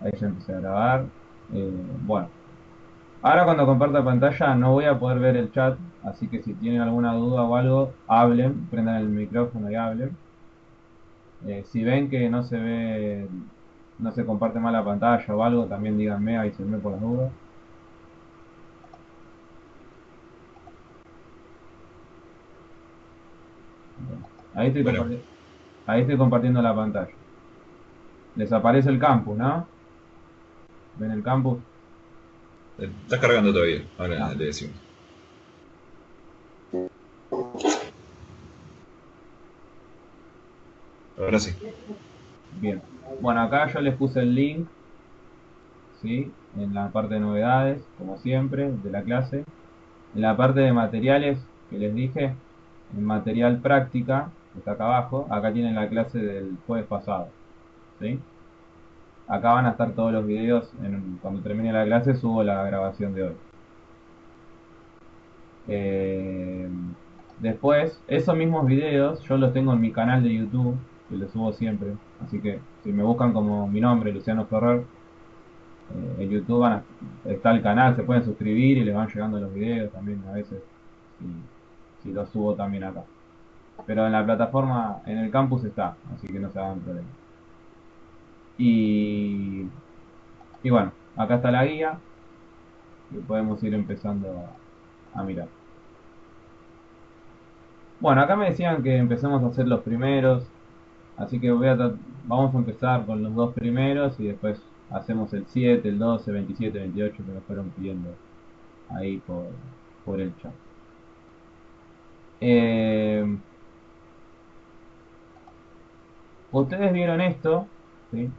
Ahí ya empecé a grabar. Bueno, ahora cuando comparta pantalla no voy a poder ver el chat, así que si tienen alguna duda o algo, hablen, prendan el micrófono y hablen. Si ven que no se ve, no se comparte mal la pantalla o algo, también díganme, avísenme por las dudas. Bueno, Bueno, ahí estoy compartiendo la pantalla. Les aparece el campus, ¿no? ¿Ven el campus? está cargando todavía. Ahora Ah, le decimos. Ahora sí. bien. Bueno, acá yo les puse el link, ¿sí? En la parte de novedades, como siempre, de la clase. En la parte de materiales que les dije, en material práctica, que está acá abajo, acá tienen la clase del jueves pasado, ¿sí? Acá van a estar todos los videos, cuando termine la clase subo la grabación de hoy. Eh, Después, esos mismos videos yo los tengo en mi canal de YouTube, que los subo siempre, así que si me buscan como mi nombre, Luciano Ferrer, en YouTube está el canal, se pueden suscribir y les van llegando los videos también a veces, si los subo también acá. Pero en la plataforma, en el campus está, así que no se hagan problema. Y, y bueno, acá está la guía que podemos ir empezando a mirar. Bueno, acá me decían que empecemos a hacer los primeros, así que vamos a empezar con los dos primeros y después hacemos el 7, el 12, 27, 28 que me fueron pidiendo ahí por el chat. Eh, Ustedes vieron esto, ¿sí?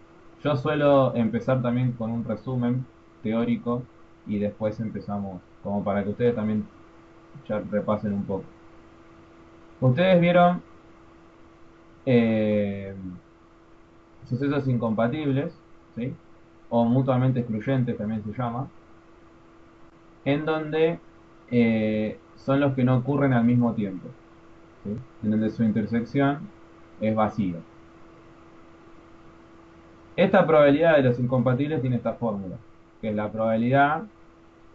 Yo suelo empezar también con un resumen teórico y después empezamos, como para que ustedes también ya repasen un poco. Ustedes vieron eh, sucesos incompatibles, ¿sí? O mutuamente excluyentes también se llama, en donde son los que no ocurren al mismo tiempo, ¿sí? En donde su intersección es vacía. Esta probabilidad de los incompatibles tiene esta fórmula, que es la probabilidad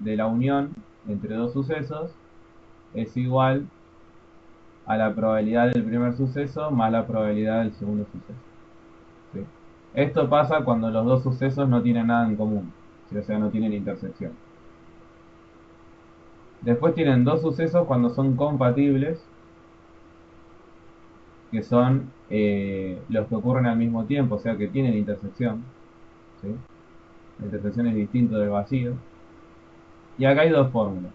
de la unión entre dos sucesos es igual a la probabilidad del primer suceso más la probabilidad del segundo suceso, ¿sí? Esto pasa cuando los dos sucesos no tienen nada en común, ¿sí? O sea, no tienen intersección. Después tienen dos sucesos cuando son compatibles, que son los que ocurren al mismo tiempo, o sea, que tienen intersección, ¿sí? La intersección es distinto del vacío. Y acá hay dos fórmulas.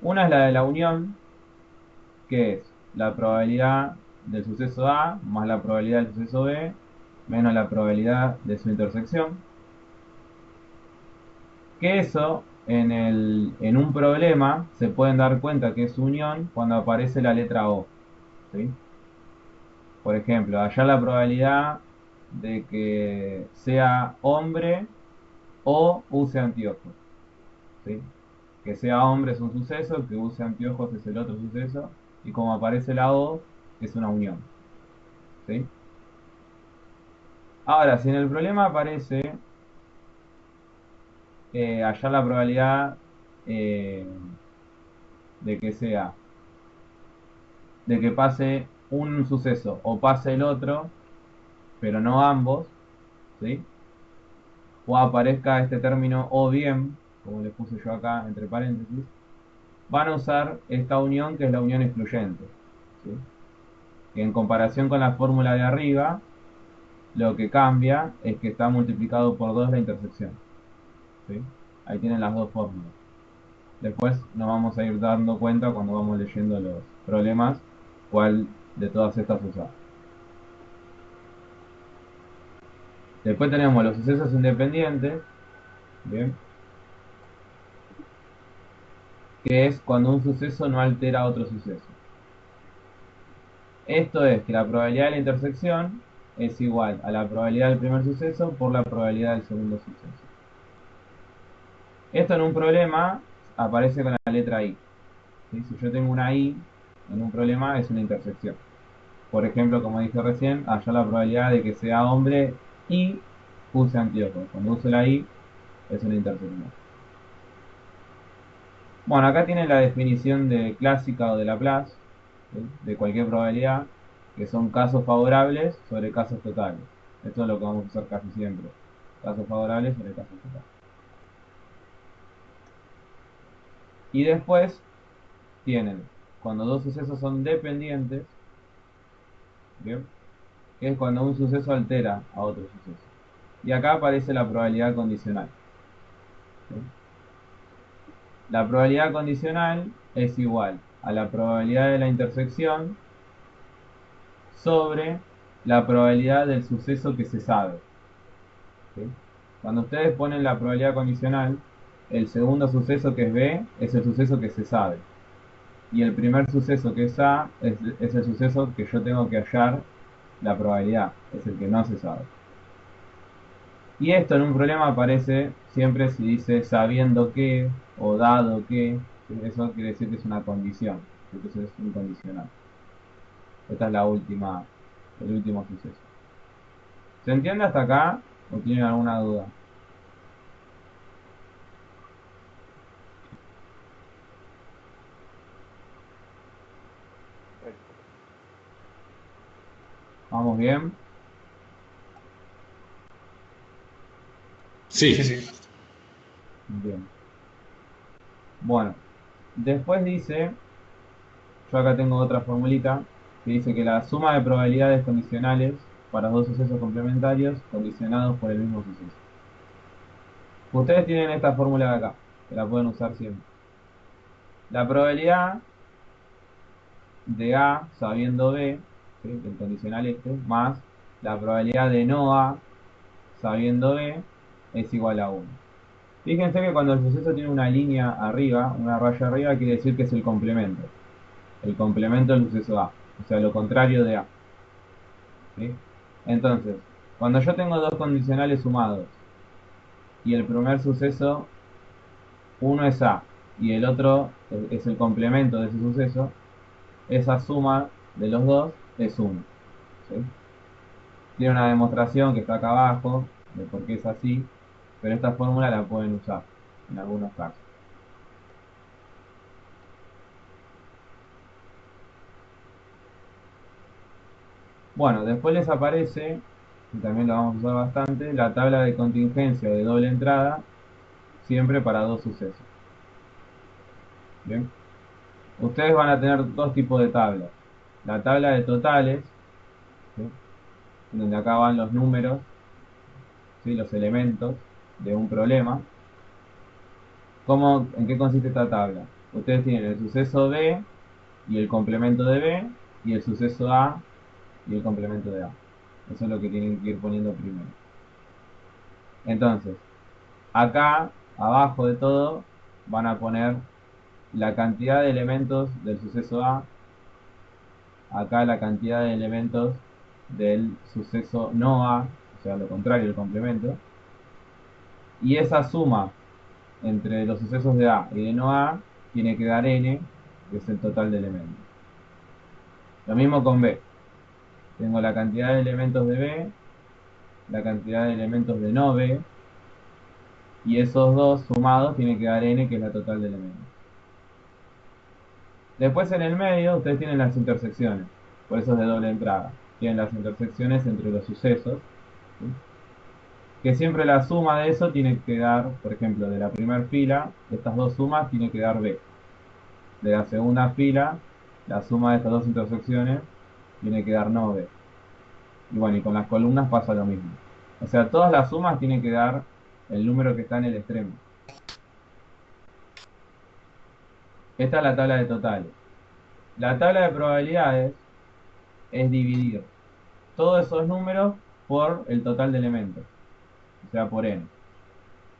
Una es la de la unión, que es la probabilidad del suceso A más la probabilidad del suceso B menos la probabilidad de su intersección. Que eso en un problema se pueden dar cuenta que es unión cuando aparece la letra O, ¿sí? Por ejemplo, hallar la probabilidad de que sea hombre o use anteojos, ¿sí? Que sea hombre es un suceso, que use anteojos es el otro suceso, y como aparece la O, es una unión, ¿sí? Ahora, si en el problema aparece hallar la probabilidad eh, de que sea, de que pase un suceso o pase el otro, pero no ambos, ¿sí? O aparezca este término o bien, como le puse yo acá entre paréntesis, van a usar esta unión que es la unión excluyente, ¿sí? Que en comparación con la fórmula de arriba, lo que cambia es que está multiplicado por 2 la intersección, ¿sí? Ahí tienen las dos fórmulas. Después nos vamos a ir dando cuenta cuando vamos leyendo los problemas cuál de todas estas usar. Después tenemos los sucesos independientes, ¿bien? Que es cuando un suceso no altera otro suceso. Esto es que la probabilidad de la intersección es igual a la probabilidad del primer suceso por la probabilidad del segundo suceso. Esto en un problema aparece con la letra I, ¿sí? Si yo tengo una I en un problema es una intersección. Por ejemplo, como dije recién, hallar la probabilidad de que sea hombre y use anteojos. Cuando use la I, es una intersección. Bueno, acá tienen la definición de clásica o de Laplace, ¿sí? De cualquier probabilidad, que son casos favorables sobre casos totales. Esto es lo que vamos a usar casi siempre. Casos favorables sobre casos totales. Y después tienen, cuando dos sucesos son dependientes, ¿bien? Que es cuando un suceso altera a otro suceso. Y acá aparece la probabilidad condicional, ¿sí? La probabilidad condicional es igual a la probabilidad de la intersección sobre la probabilidad del suceso que se sabe, ¿sí? Cuando ustedes ponen la probabilidad condicional, el segundo suceso, que es B, es el suceso que se sabe. Y el primer suceso, que es A, es el suceso que yo tengo que hallar la probabilidad, es el que no se sabe. Y esto en un problema aparece siempre si dice sabiendo que o dado que, ¿sí? Eso quiere decir que es una condición, entonces es un condicional. Esta es la última, el último suceso. ¿Se entiende hasta acá o tienen alguna duda? ¿Vamos bien? Sí. Sí, sí. Bien. Bueno, después dice, yo acá tengo otra formulita, que dice que la suma de probabilidades condicionales para dos sucesos complementarios condicionados por el mismo suceso. Ustedes tienen esta fórmula de acá, que la pueden usar siempre. La probabilidad de A sabiendo B, ¿sí? El condicional este, más la probabilidad de no A sabiendo B es igual a 1. Fíjense que cuando el suceso tiene una línea arriba, una raya arriba, quiere decir que es el complemento. El complemento del suceso A. O sea, lo contrario de A, ¿sí? Entonces, cuando yo tengo dos condicionales sumados y el primer suceso, uno es A y el otro es el complemento de ese suceso, esa suma de los dos es 1, ¿sí? Tiene una demostración que está acá abajo de por qué es así, pero esta fórmula la pueden usar en algunos casos. Bueno, después les aparece, y también lo vamos a usar bastante, la tabla de contingencia de doble entrada, siempre para dos sucesos. Bien. Ustedes van a tener dos tipos de tablas. La tabla de totales, ¿sí? Donde acá van los números, ¿sí? Los elementos de un problema. ¿En qué consiste esta tabla? Ustedes tienen el suceso B y el complemento de B, y el suceso A y el complemento de A. Eso es lo que tienen que ir poniendo primero. Entonces, acá, abajo de todo, van a poner la cantidad de elementos del suceso A, acá la cantidad de elementos del suceso no A, o sea, lo contrario, el complemento, y esa suma entre los sucesos de A y de no A tiene que dar n, que es el total de elementos. Lo mismo con B. Tengo la cantidad de elementos de B, la cantidad de elementos de no B, y esos dos sumados tienen que dar n, que es la total de elementos. Después en el medio ustedes tienen las intersecciones, por eso es de doble entrada. Tienen las intersecciones entre los sucesos, ¿sí? Que siempre la suma de eso tiene que dar, por ejemplo, de la primera fila, estas dos sumas tiene que dar B. De la segunda fila, la suma de estas dos intersecciones tiene que dar no B. Y bueno, y con las columnas pasa lo mismo. O sea, todas las sumas tienen que dar el número que está en el extremo. Esta es la tabla de totales. La tabla de probabilidades es dividir todos esos números por el total de elementos, o sea, por n.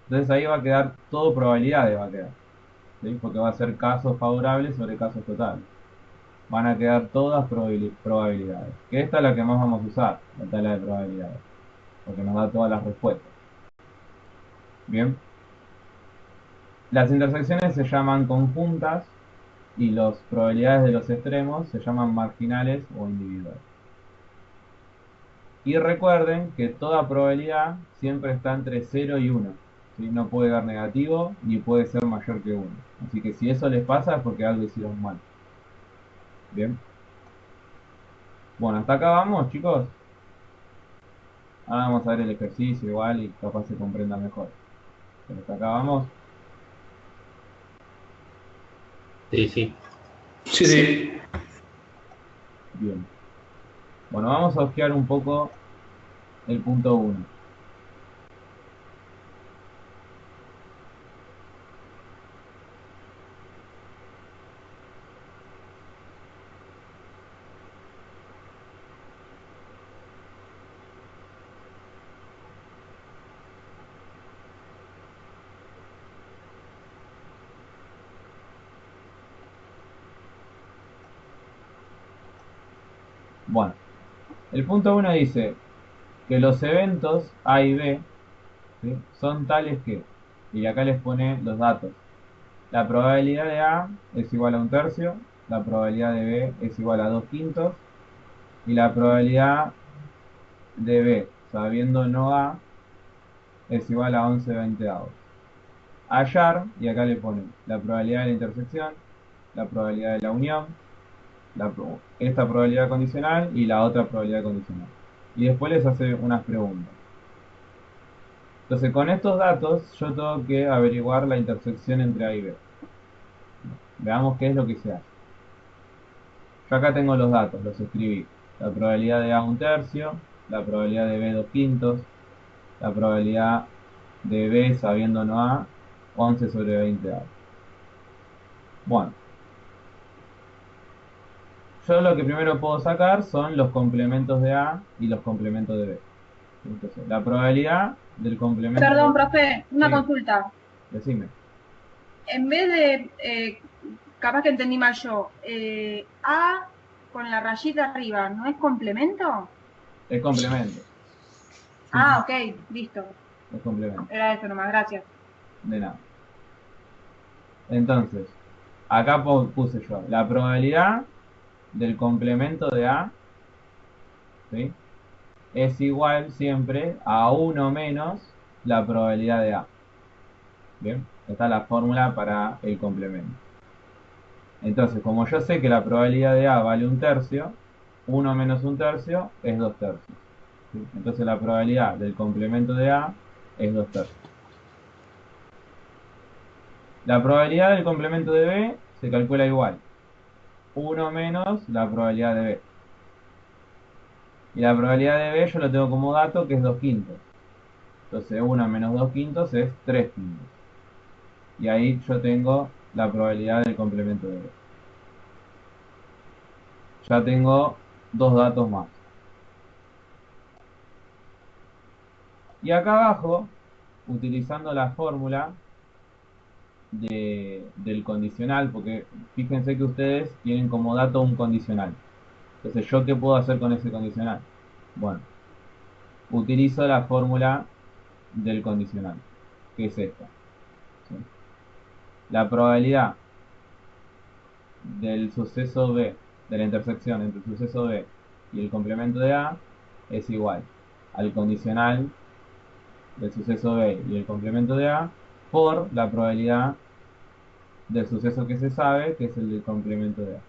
Entonces ahí va a quedar todo probabilidades, va a quedar, ¿sí? Porque va a ser casos favorables sobre casos totales. Van a quedar todas probabilidades. Que esta es la que más vamos a usar, la tabla de probabilidades, porque nos da todas las respuestas. Bien. Las intersecciones se llaman conjuntas y las probabilidades de los extremos se llaman marginales o individuales. Y recuerden que toda probabilidad siempre está entre 0 y 1. ¿Sí? No puede dar negativo ni puede ser mayor que 1. Así que si eso les pasa es porque algo hicieron mal. Bien. Bueno, hasta acá vamos, chicos. Ahora vamos a ver el ejercicio igual y capaz se comprenda mejor. Pero hasta acá vamos. Sí, sí. Sí, sí. Bien. Bueno, vamos a hojear un poco el punto 1. Bueno, el punto 1 dice que los eventos A y B, ¿sí?, son tales que, y acá les pone los datos. La probabilidad de A es igual a 1/3, la probabilidad de B es igual a 2/5 y la probabilidad de B, sabiendo no A, es igual a 11/20. Hallar, y acá le ponen la probabilidad de la intersección, la probabilidad de la unión, esta probabilidad condicional y la otra probabilidad condicional. Y después les hace unas preguntas. Entonces, con estos datos yo tengo que averiguar la intersección entre A y B. Veamos qué es lo que se hace. Yo acá tengo los datos, los escribí. La probabilidad de A 1/3, la probabilidad de B 2/5, la probabilidad de B sabiendo no A, 11/20A. Bueno, yo lo que primero puedo sacar son los complementos de A y los complementos de B. Entonces, la probabilidad del complemento Perdón, de... profe, una Sí, consulta. decime. En vez de, capaz que entendí mal yo, A con la rayita arriba, ¿no es complemento? Es complemento. Ah, ok, listo. Es complemento. Era eso nomás, gracias. De nada. Entonces, acá puse yo la probabilidad del complemento de A, ¿sí?, es igual siempre a 1 menos la probabilidad de A. Bien, esta es la fórmula para el complemento. Entonces, como yo sé que la probabilidad de A vale 1/3, 1 menos 1/3 es 2/3. ¿Sí? Entonces la probabilidad del complemento de A es 2/3. La probabilidad del complemento de B se calcula igual. 1 menos la probabilidad de B. Y la probabilidad de B yo lo tengo como dato que es 2/5. Entonces 1 menos 2/5 es 3/5. Y ahí yo tengo la probabilidad del complemento de B. Ya tengo dos datos más. Y acá abajo, utilizando la fórmula del condicional, porque fíjense que ustedes tienen como dato un condicional. Entonces, ¿yo qué puedo hacer con ese condicional? Bueno, utilizo la fórmula del condicional, que es esta. ¿Sí? La probabilidad del suceso B, de la intersección entre el suceso B y el complemento de A, es igual al condicional del suceso B y el complemento de A por la probabilidad del suceso que se sabe, que es el del complemento de A.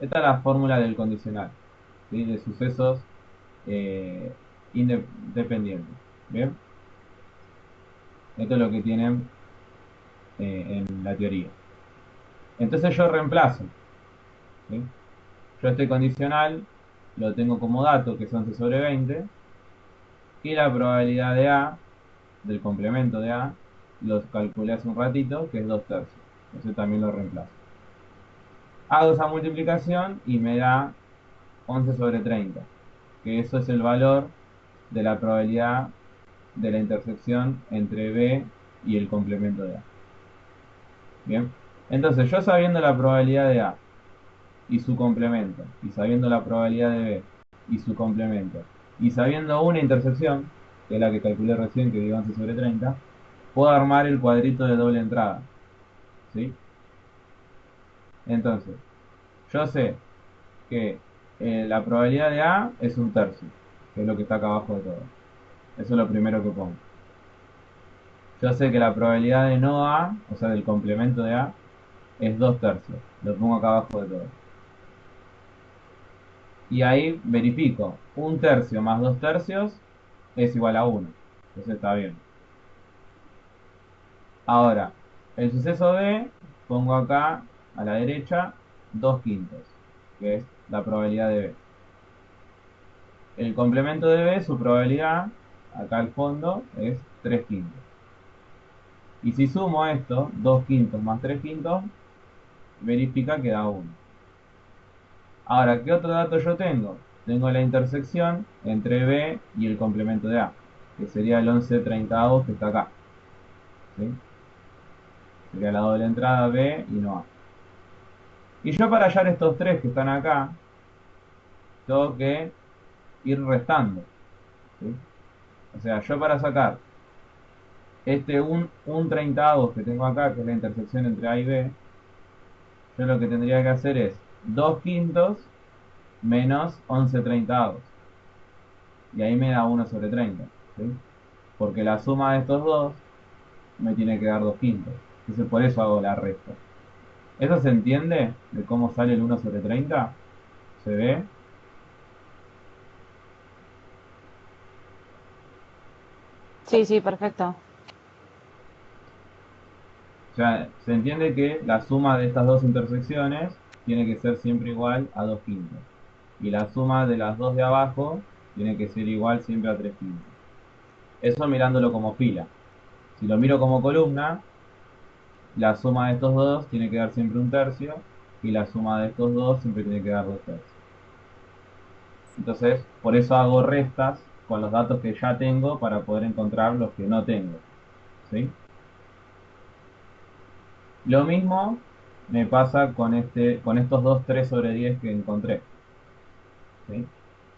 Esta es la fórmula del condicional, ¿sí?, de sucesos eh, independientes. ¿Bien? Esto es lo que tienen en la teoría. Entonces yo reemplazo, ¿sí? Yo este condicional lo tengo como dato, que es 11/20, y la probabilidad de A, del complemento de A, lo calculé hace un ratito, que es 2/3. Entonces también lo reemplazo. Hago esa multiplicación y me da 11/30, que eso es el valor de la probabilidad de la intersección entre B y el complemento de A. Bien, entonces yo sabiendo la probabilidad de A y su complemento, y sabiendo la probabilidad de B y su complemento, y sabiendo una intersección, que es la que calculé recién, que dio 11/30, puedo armar el cuadrito de doble entrada. ¿Sí? Entonces, yo sé que la probabilidad de A es 1/3. que es lo que está acá abajo de todo. Eso es lo primero que pongo. Yo sé que la probabilidad de no A, o sea, del complemento de A, es 2/3. Lo pongo acá abajo de todo. Y ahí verifico. 1/3 más 2/3 es igual a 1. Entonces está bien. Ahora, el suceso B, pongo acá a la derecha 2/5, que es la probabilidad de B. El complemento de B, su probabilidad, acá al fondo, es 3/5. Y si sumo esto, 2/5 más 3/5, verifica que da 1. Ahora, ¿qué otro dato yo tengo? Tengo la intersección entre B y el complemento de A, que sería el 11/30 que está acá. ¿Sí? Sería la doble entrada B y no A. Y yo para hallar estos tres que están acá, tengo que ir restando. ¿Sí? O sea, yo para sacar este un treintavos que tengo acá, que es la intersección entre A y B, yo lo que tendría que hacer es 2/5 menos 11/30. Y ahí me da 1/30. ¿Sí? Porque la suma de estos dos me tiene que dar 2/5. Entonces por eso hago la resta. ¿Eso se entiende de cómo sale el 1/30? ¿Se ve? Sí, sí, perfecto. O sea, se entiende que la suma de estas dos intersecciones tiene que ser siempre igual a 2/5. Y la suma de las dos de abajo tiene que ser igual siempre a 3/5. Eso mirándolo como fila. Si lo miro como columna, la suma de estos dos tiene que dar siempre 1/3 y la suma de estos dos siempre tiene que dar 2/3. Entonces, por eso hago restas con los datos que ya tengo para poder encontrar los que no tengo. ¿Sí? Lo mismo me pasa con estos dos 3/10 que encontré. ¿Sí?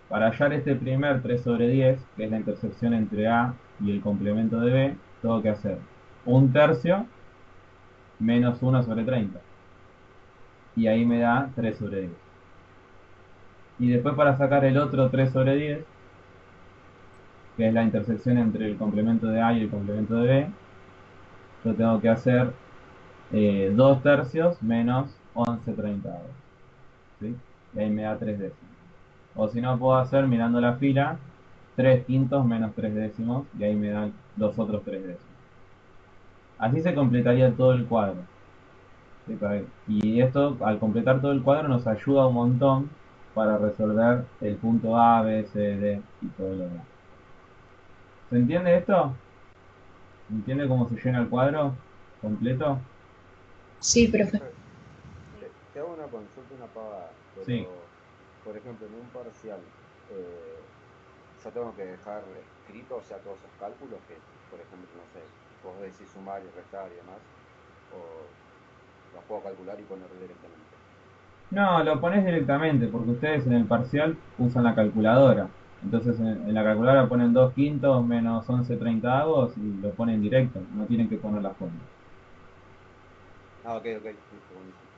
Para hallar este primer 3/10, que es la intersección entre A y el complemento de B, tengo que hacer 1/3 menos 1/30. Y ahí me da 3/10. Y después para sacar el otro 3/10, que es la intersección entre el complemento de A y el complemento de B, yo tengo que hacer 2/3 menos 11/30. ¿Sí? Y ahí me da 3/10. O si no, puedo hacer, mirando la fila, 3/5 menos 3/10, y ahí me dan los otros 3/10. Así se completaría todo el cuadro. ¿Sí? Y esto, al completar todo el cuadro, nos ayuda un montón para resolver el punto A, B, C, D y todo lo demás. ¿Se entiende esto? ¿Se entiende cómo se llena el cuadro completo? Sí, profe. Profe, te hago una consulta, una pavada, Sí. pero, por ejemplo, en un parcial, eh, yo tengo que dejar escrito, o sea, todos esos cálculos que, por ejemplo, no sé, vos decís sumar y restar y demás, o los puedo calcular y poner directamente. No, lo pones directamente, porque ustedes en el parcial usan la calculadora. Entonces en la calculadora ponen 2/5 menos 11/30 y lo ponen directo, no tienen que poner la forma. Ah, ok, listo, buenísimo.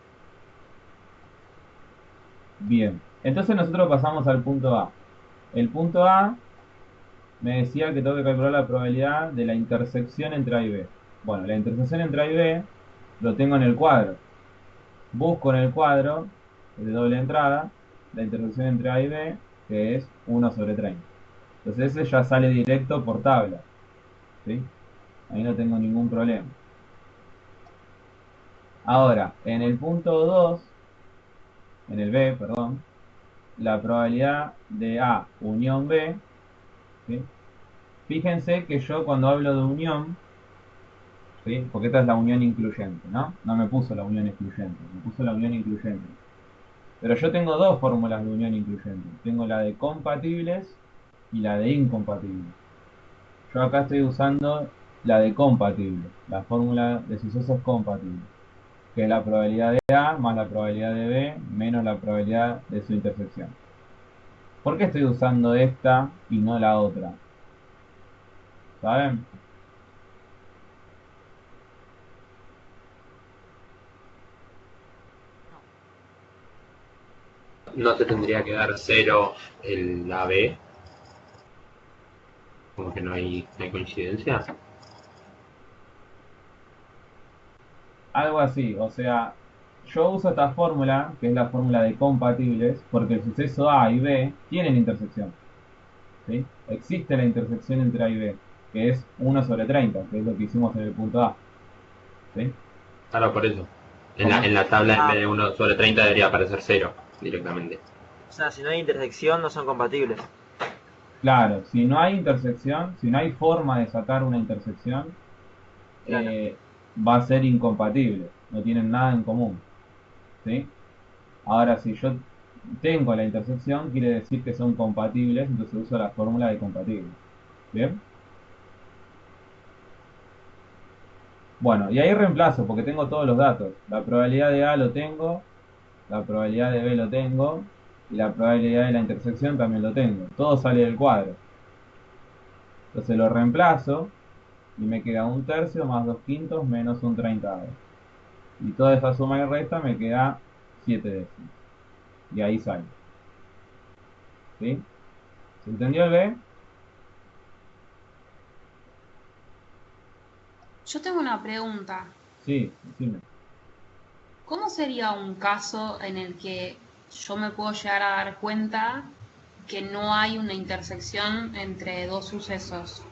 Bien, entonces nosotros pasamos al punto A. El punto A me decía que tengo que calcular la probabilidad de la intersección entre A y B. Bueno, la intersección entre A y B lo tengo en el cuadro. Busco en el cuadro, de doble entrada, la intersección entre A y B, que es 1/30. Entonces ese ya sale directo por tabla. ¿Sí? Ahí no tengo ningún problema. Ahora, en el punto 2, en el B, perdón, la probabilidad de A unión B, ¿sí? Fíjense que yo cuando hablo de unión, ¿sí? Porque esta es la unión incluyente, ¿no? No me puso la unión excluyente, me puso la unión incluyente. Pero yo tengo dos fórmulas de unión incluyente. Tengo la de compatibles y la de incompatibles. Yo acá estoy usando la de compatible, la fórmula de sucesos compatibles, que es la probabilidad de A más la probabilidad de B menos la probabilidad de su intersección. ¿Por qué estoy usando esta y no la otra? ¿Saben? No te tendría que dar cero la B. Como que no hay coincidencia. Algo así, o sea, yo uso esta fórmula, que es la fórmula de compatibles, porque el suceso A y B tienen intersección. ¿Sí? Existe la intersección entre A y B, que es 1/30, que es lo que hicimos en el punto A. ¿Sí? Claro, por eso. En ¿Cómo? la tabla en vez de 1/30 debería aparecer 0 directamente. O sea, si no hay intersección, no son compatibles. Claro, si no hay intersección, si no hay forma de sacar una intersección, Claro. va a ser incompatible, no tienen nada en común. ¿Sí? Ahora, si yo tengo la intersección, quiere decir que son compatibles, entonces uso la fórmula de compatible. ¿Bien? Bueno, y ahí reemplazo porque tengo todos los datos. La probabilidad de A lo tengo, la probabilidad de B lo tengo, y la probabilidad de la intersección también lo tengo. Todo sale del cuadro. Entonces lo reemplazo y me queda 1/3 más 2/5 menos 1/30. Y toda esa suma y resta me queda 7 décimas. Y ahí sale. ¿Sí? ¿Se entendió el B? Yo tengo una pregunta. Sí, decime. ¿Cómo sería un caso en el que yo me puedo llegar a dar cuenta que no hay una intersección entre dos sucesos?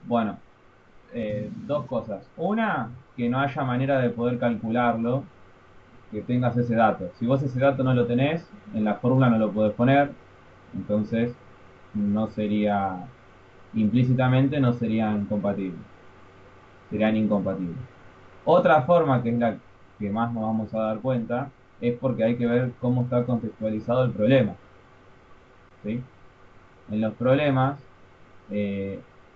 Bueno, dos cosas. Una, que no haya manera de poder calcularlo, que tengas ese dato. Si vos ese dato no lo tenés, en la fórmula no lo podés poner, entonces no sería, implícitamente no serían compatibles, serían incompatibles. Otra forma, que es la que más nos vamos a dar cuenta, es porque hay que ver cómo está contextualizado el problema. ¿Sí? En los problemas,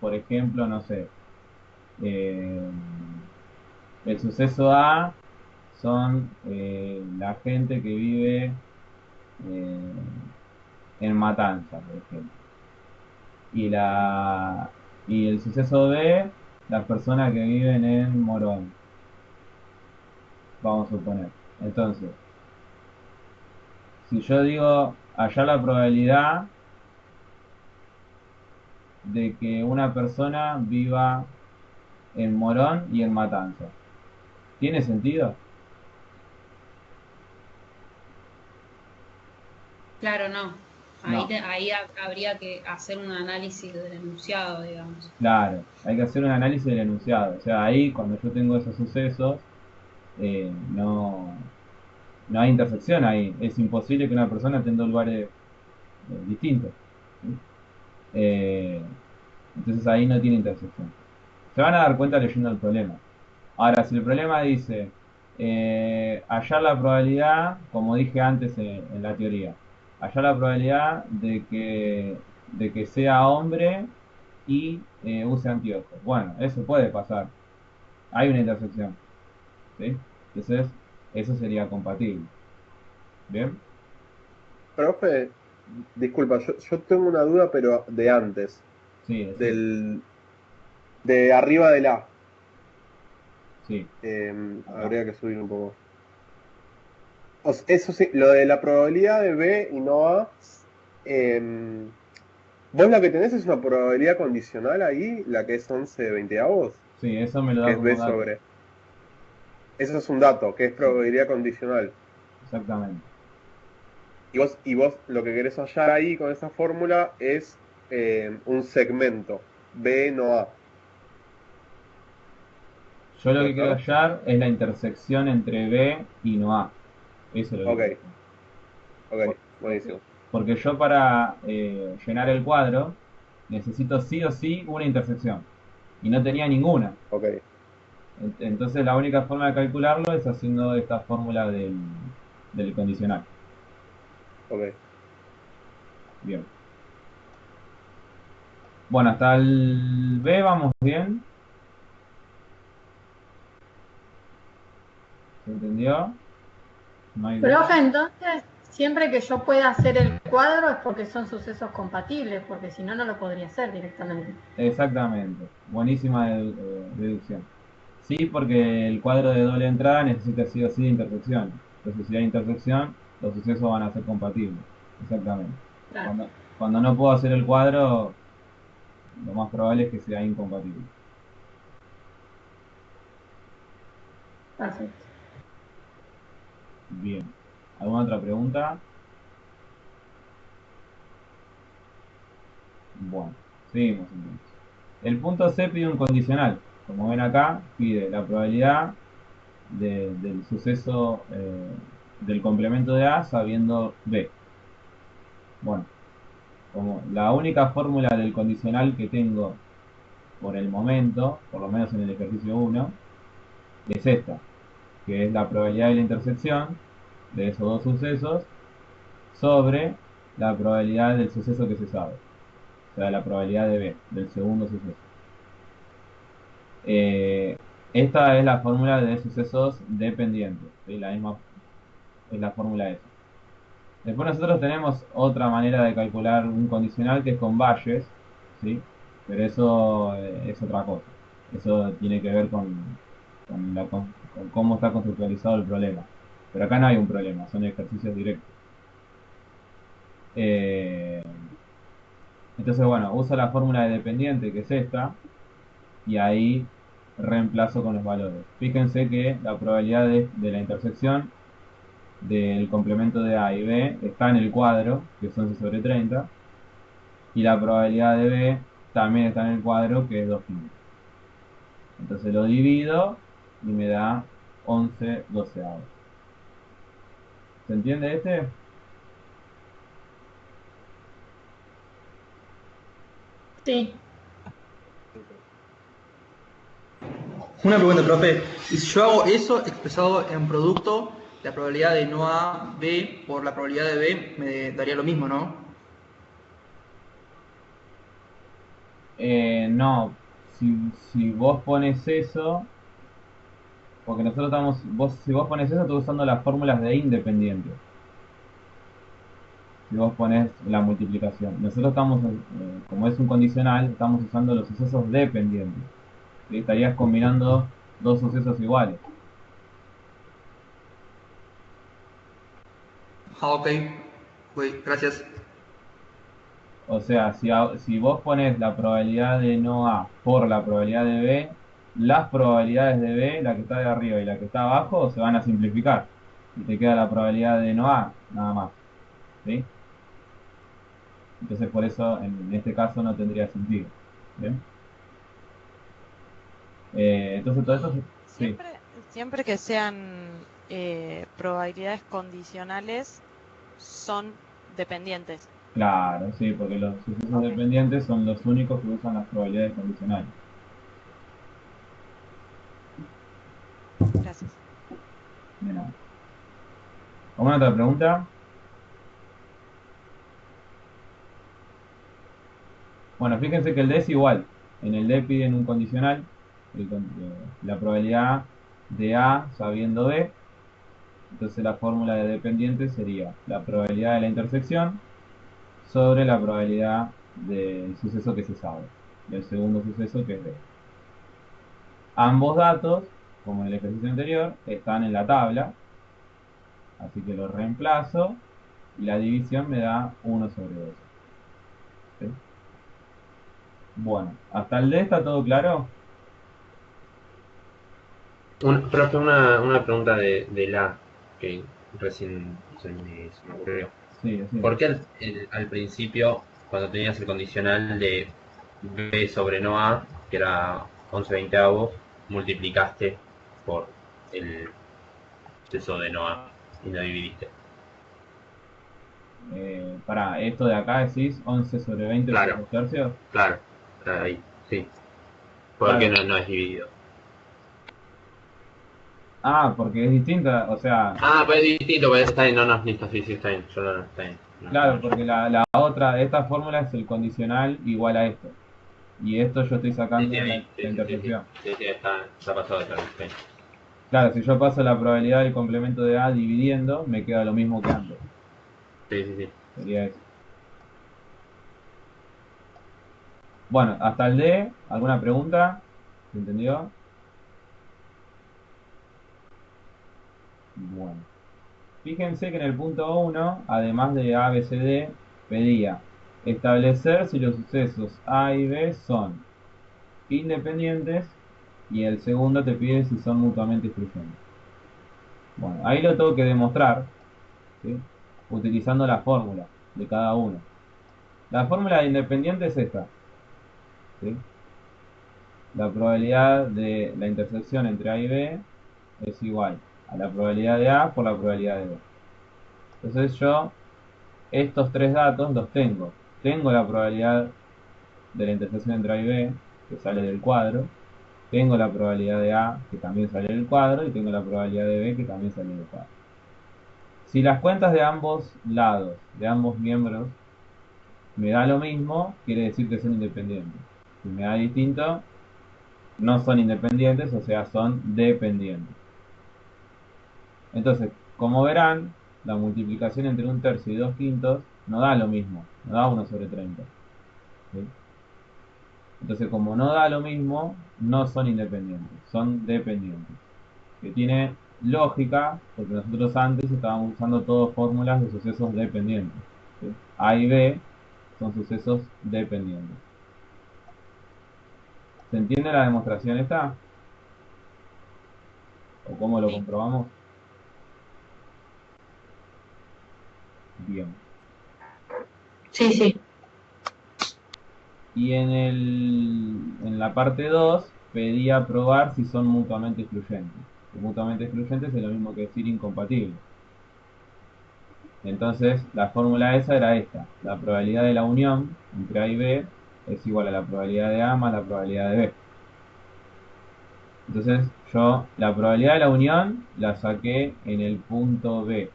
por ejemplo, no sé, eh, el suceso A son la gente que vive en Matanza, por ejemplo. Y, y el suceso B, las personas que viven en Morón, vamos a suponer. Entonces, si yo digo hallar la probabilidad de que una persona viva en Morón y en Matanza, ¿tiene sentido? Claro, no. No, Ahí habría que hacer un análisis del enunciado, digamos. claro, hay que hacer un análisis del enunciado. O sea, ahí cuando yo tengo esos sucesos, no, no hay intersección ahí. Es imposible que una persona esté en dos lugares distintos. ¿Sí? Eh, entonces ahí no tiene intersección. Se van a dar cuenta leyendo el problema. Ahora, si el problema dice hallar la probabilidad, como dije antes en la teoría, hallar la probabilidad de que sea hombre y use anteojos. Bueno, eso puede pasar. Hay una intersección. ¿Sí? Entonces, eso sería compatible. ¿Bien? Profe, disculpa, yo tengo una duda, pero de antes, Sí, sí, del, de arriba del A. sí. Acá. Habría que subir un poco. Eso sí, lo de la probabilidad de B y no A, em, vos lo que tenés es una probabilidad condicional ahí, la que es 11/20, Sí, eso me lo que da es B como dato. sobre. Eso es un dato, que es probabilidad condicional. Exactamente. Y vos lo que querés hallar ahí con esa fórmula es un segmento, B no A, Yo lo que ¿puede quiero ser? hallar es la intersección entre B y no A. Eso es lo que Ok, quiero ok, hallar. buenísimo. Porque yo para llenar el cuadro necesito sí o sí una intersección. Y no tenía ninguna. Ok, Entonces la única forma de calcularlo es haciendo esta fórmula del condicional. ok. Bien. Bueno, hasta el B vamos bien. ¿Se entendió? ¿No hay duda? Profe, entonces, siempre que yo pueda hacer el cuadro es porque son sucesos compatibles, porque si no, no lo podría hacer directamente. Exactamente. Buenísima deducción. Sí, porque el cuadro de doble entrada necesita sí o sí de intersección. Entonces, si hay intersección, los sucesos van a ser compatibles. Exactamente. Claro. Cuando no puedo hacer el cuadro, lo más probable es que sea incompatible. Perfecto. Bien. ¿Alguna otra pregunta? Bueno, seguimos entonces. El punto C pide un condicional. Como ven acá, pide la probabilidad del suceso del complemento de A sabiendo B. Bueno, como la única fórmula del condicional que tengo por el momento, por lo menos en el ejercicio 1, es esta, que es la probabilidad de la intersección de esos dos sucesos sobre la probabilidad del suceso que se sabe, o sea, la probabilidad de B, del segundo suceso. Esta es la fórmula de sucesos dependientes, ¿sí? La misma es la fórmula esa. Después nosotros tenemos otra manera de calcular un condicional que es con Bayes, ¿sí? Pero eso es otra cosa. Eso tiene que ver con cómo está conceptualizado el problema. Pero acá no hay un problema, son ejercicios directos. Entonces, bueno, uso la fórmula de dependiente, que es esta, y ahí reemplazo con los valores. Fíjense que la probabilidad de la intersección del complemento de A y B está en el cuadro, que es 11 sobre 30, y la probabilidad de B también está en el cuadro, que es 2/5. Entonces lo divido y me da 11/12. ¿Se entiende este? Sí. Una pregunta, profe. Y si yo hago eso expresado en producto, la probabilidad de no A, B por la probabilidad de B me daría lo mismo, ¿no? No, si vos pones eso, porque nosotros si vos pones eso, estás usando las fórmulas de independiente. Si vos pones la multiplicación. Nosotros estamos, como es un condicional, estamos usando los sucesos dependientes. ¿Sí? Estarías combinando dos sucesos iguales. Ah, ok. Gracias. O sea, si vos pones la probabilidad de no A por la probabilidad de B, las probabilidades de B, la que está de arriba y la que está abajo, se van a simplificar. Y te queda la probabilidad de no A, nada más. ¿Sí? Entonces por eso en este caso no tendría sentido. ¿Bien? Entonces todo esto sí. Siempre que sean probabilidades condicionales, son dependientes. Claro, sí, porque los sucesos dependientes son los únicos que usan las probabilidades condicionales. Gracias. De nada. ¿Alguna otra pregunta? Bueno, fíjense que el D es igual. En el D piden un condicional, la probabilidad de A sabiendo B. Entonces la fórmula de dependiente sería la probabilidad de la intersección sobre la probabilidad del suceso que se sabe, del segundo suceso que es B. Ambos datos, como en el ejercicio anterior, están en la tabla, así que los reemplazo y la división me da 1 sobre 2. ¿Sí? Bueno, hasta el D está todo claro. Profe, una pregunta de la que recién se me ocurrió. Sí, sí. ¿Por qué al principio, cuando tenías el condicional de B sobre no A, que era 11/20, multiplicaste por el suceso de no A y no dividiste? Para esto de acá decís 11 sobre 20 por Claro, 2 tercios. claro, ahí, sí. ¿Por qué no es dividido? Ah, porque es distinta, o sea. Ah, pues es distinto, pues está bien, no, listo, sí, está bien, yo no, está bien. Claro, porque la otra, esta fórmula es el condicional igual a esto. Y esto yo estoy sacando la intersección. Sí, está pasado de claro, sí. Claro, si yo paso la probabilidad del complemento de A dividiendo, me queda lo mismo que antes. Sí. Sería eso. Bueno, hasta el D, ¿alguna pregunta? ¿Se entendió? Bueno. Fíjense que en el punto 1, además de A, B, C, D, pedía establecer si los sucesos A y B son independientes, y el segundo te pide si son mutuamente excluyentes. Bueno, ahí lo tengo que demostrar, ¿sí? Utilizando la fórmula de cada uno. La fórmula de independiente es esta, ¿sí? La probabilidad de la intersección entre A y B es igual a la probabilidad de A por la probabilidad de B. Entonces yo estos tres datos los tengo. Tengo la probabilidad de la intersección entre A y B, que sale del cuadro. Tengo la probabilidad de A, que también sale del cuadro. Y tengo la probabilidad de B, que también sale del cuadro. Si las cuentas de ambos lados, de ambos miembros, me da lo mismo, quiere decir que son independientes. Si me da distinto, no son independientes, o sea, son dependientes. Entonces, como verán, la multiplicación entre 1/3 y 2/5 no da lo mismo, no da 1/30. ¿Sí? Entonces, como no da lo mismo, no son independientes, son dependientes. Que tiene lógica, porque nosotros antes estábamos usando todas fórmulas de sucesos dependientes. ¿Sí? A y B son sucesos dependientes. ¿Se entiende la demostración esta? ¿O cómo lo comprobamos? Bien. Sí, sí. Y en la parte 2 pedía probar si son mutuamente excluyentes. Que mutuamente excluyentes es lo mismo que decir incompatibles. Entonces la fórmula esa era esta. La probabilidad de la unión entre A y B es igual a la probabilidad de A más la probabilidad de B. Entonces yo la probabilidad de la unión la saqué en el punto B.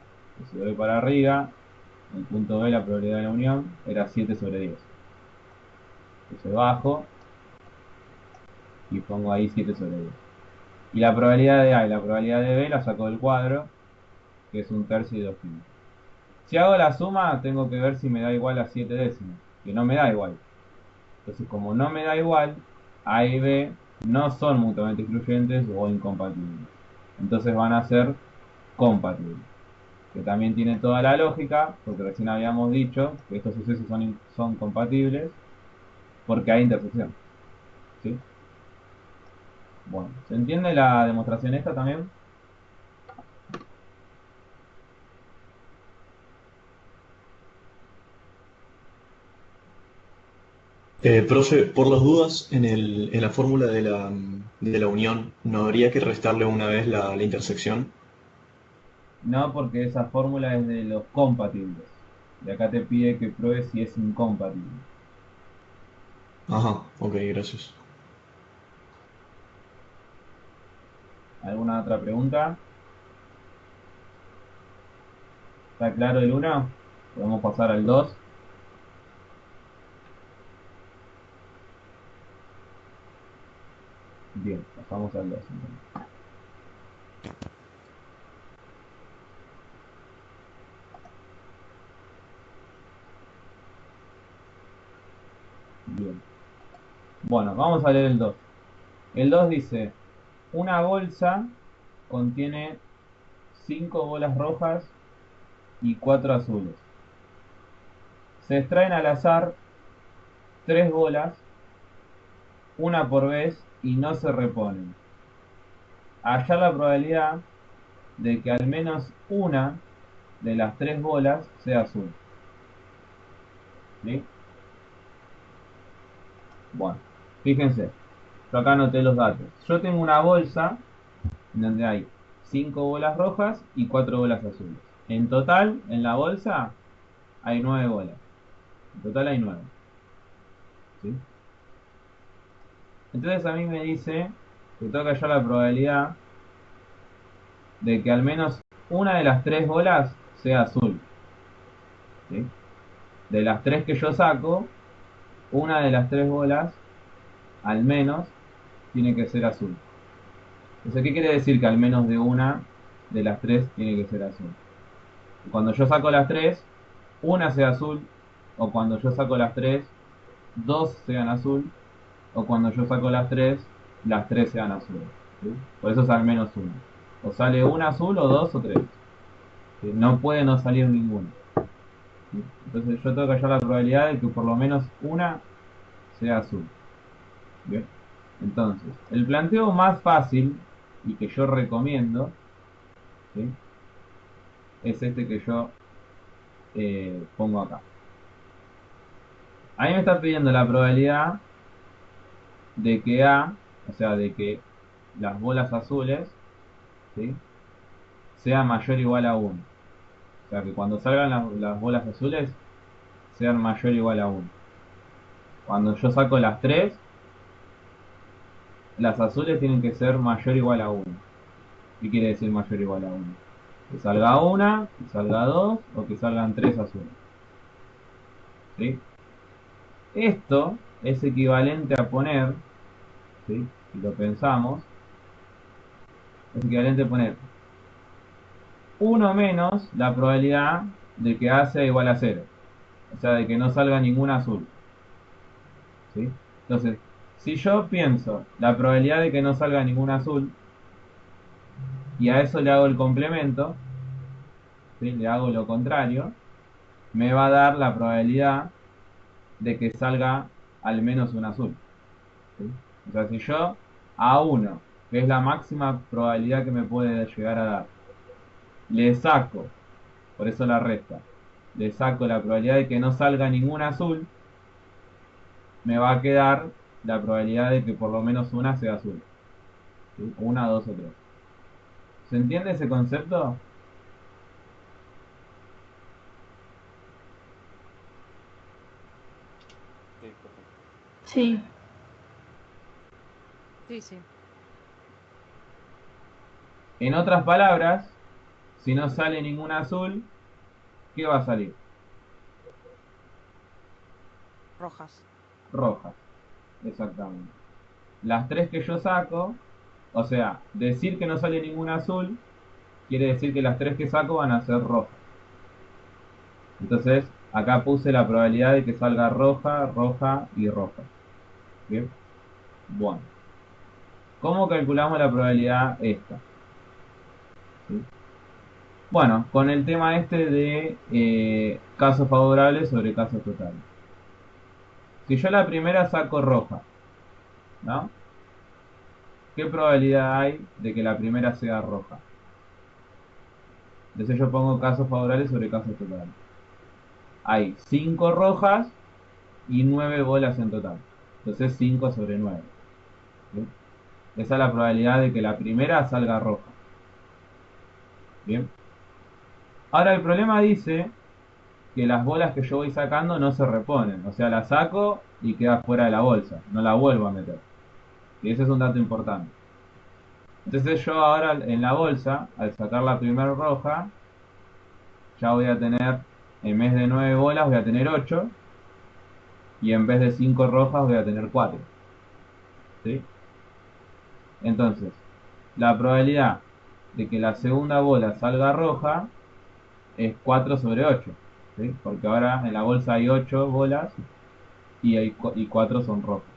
Si voy para arriba, en el punto B la probabilidad de la unión era 7/10. Entonces bajo y pongo ahí 7/10. Y la probabilidad de A y la probabilidad de B la saco del cuadro, que es 1/3 y 2/5. Si hago la suma, tengo que ver si me da igual a 7 décimas, que no me da igual. Entonces, como no me da igual, A y B no son mutuamente excluyentes o incompatibles. Entonces van a ser compatibles. Que también tiene toda la lógica, porque recién habíamos dicho que estos sucesos son compatibles porque hay intersección. ¿Sí? Bueno, ¿se entiende la demostración esta también? Profe, por las dudas, en la fórmula de la unión, ¿no habría que restarle una vez la intersección? No, porque esa fórmula es de los compatibles. Y acá te pide que pruebes si es incompatible. Ajá, ok, gracias. ¿Alguna otra pregunta? ¿Está claro el 1? Podemos pasar al 2. Bien, pasamos al 2 entonces. Bien. Bueno, vamos a leer el 2. El 2 dice, una bolsa contiene 5 bolas rojas y 4 azules. Se extraen al azar 3 bolas, una por vez, y no se reponen. Hallar la probabilidad de que al menos una de las 3 bolas sea azul. ¿Sí? Bueno, fíjense, yo acá anoté los datos. Yo tengo una bolsa donde hay 5 bolas rojas y 4 bolas azules. En total, en la bolsa, hay 9 bolas. En total hay 9. ¿Sí? Entonces a mí me dice que tengo que hallar la probabilidad de que al menos una de las 3 bolas sea azul. ¿Sí? De las 3 que yo saco, una de las 3 bolas, al menos, tiene que ser azul. Entonces, ¿qué quiere decir que al menos de una de las 3 tiene que ser azul? Cuando yo saco las 3, una sea azul, o cuando yo saco las 3, 2 sean azul, o cuando yo saco las 3 sean azules. ¿Sí? Por eso es al menos uno. O sale una azul, o 2, o 3. ¿Sí? No puede no salir ninguno. ¿sí? Entonces yo tengo que hallar la probabilidad de que por lo menos una sea azul. Bien. Entonces, el planteo más fácil y que yo recomiendo, ¿sí?, es este que yo pongo acá. A mí me está pidiendo la probabilidad de que A, o sea, de que las bolas azules, ¿sí?, sea mayor o igual a 1. O sea, que cuando salgan las bolas azules sean mayor o igual a 1. Cuando yo saco las 3, las azules tienen que ser mayor o igual a 1. ¿Qué quiere decir mayor o igual a 1? Que salga una, que salga 2 o que salgan 3 azules. ¿Sí? Esto es equivalente a poner, ¿sí?, si lo pensamos, es equivalente a poner 1 menos la probabilidad de que A sea igual a 0. O sea, de que no salga ningún azul. ¿Sí? Entonces, si yo pienso la probabilidad de que no salga ningún azul, y a eso le hago el complemento, ¿sí?, le hago lo contrario, me va a dar la probabilidad de que salga al menos un azul. ¿Sí? O sea, si yo a 1, que es la máxima probabilidad que me puede llegar a dar, le saco, por eso la resta, le saco la probabilidad de que no salga ningún azul, me va a quedar la probabilidad de que por lo menos una sea azul. ¿Sí? Una, dos o tres. ¿Se entiende ese concepto? Sí, perfecto. Sí. Sí, sí. En otras palabras, si no sale ningún azul, ¿qué va a salir? Rojas. Rojas. Exactamente. Las 3 que yo saco, o sea, decir que no sale ningún azul, quiere decir que las 3 que saco van a ser rojas. Entonces, acá puse la probabilidad de que salga roja, roja y roja. ¿Bien? Bueno. ¿Cómo calculamos la probabilidad esta? ¿Sí? Bueno, con el tema este de casos favorables sobre casos totales. Si yo la primera saco roja, ¿no? ¿Qué probabilidad hay de que la primera sea roja? Entonces yo pongo casos favorables sobre casos totales. Hay 5 rojas y 9 bolas en total. Entonces 5 sobre 9. ¿Bien? Esa es la probabilidad de que la primera salga roja. Bien. Ahora el problema dice que las bolas que yo voy sacando no se reponen. O sea, la saco y queda fuera de la bolsa. No la vuelvo a meter. Y ese es un dato importante. Entonces yo ahora en la bolsa, al sacar la primera roja, ya voy a tener, en vez de 9 bolas, voy a tener 8. Y en vez de 5 rojas, voy a tener 4. ¿Sí? Entonces, la probabilidad de que la segunda bola salga roja es 4 sobre 8. ¿Sí? Porque ahora en la bolsa hay 8 bolas y 4 son rojas.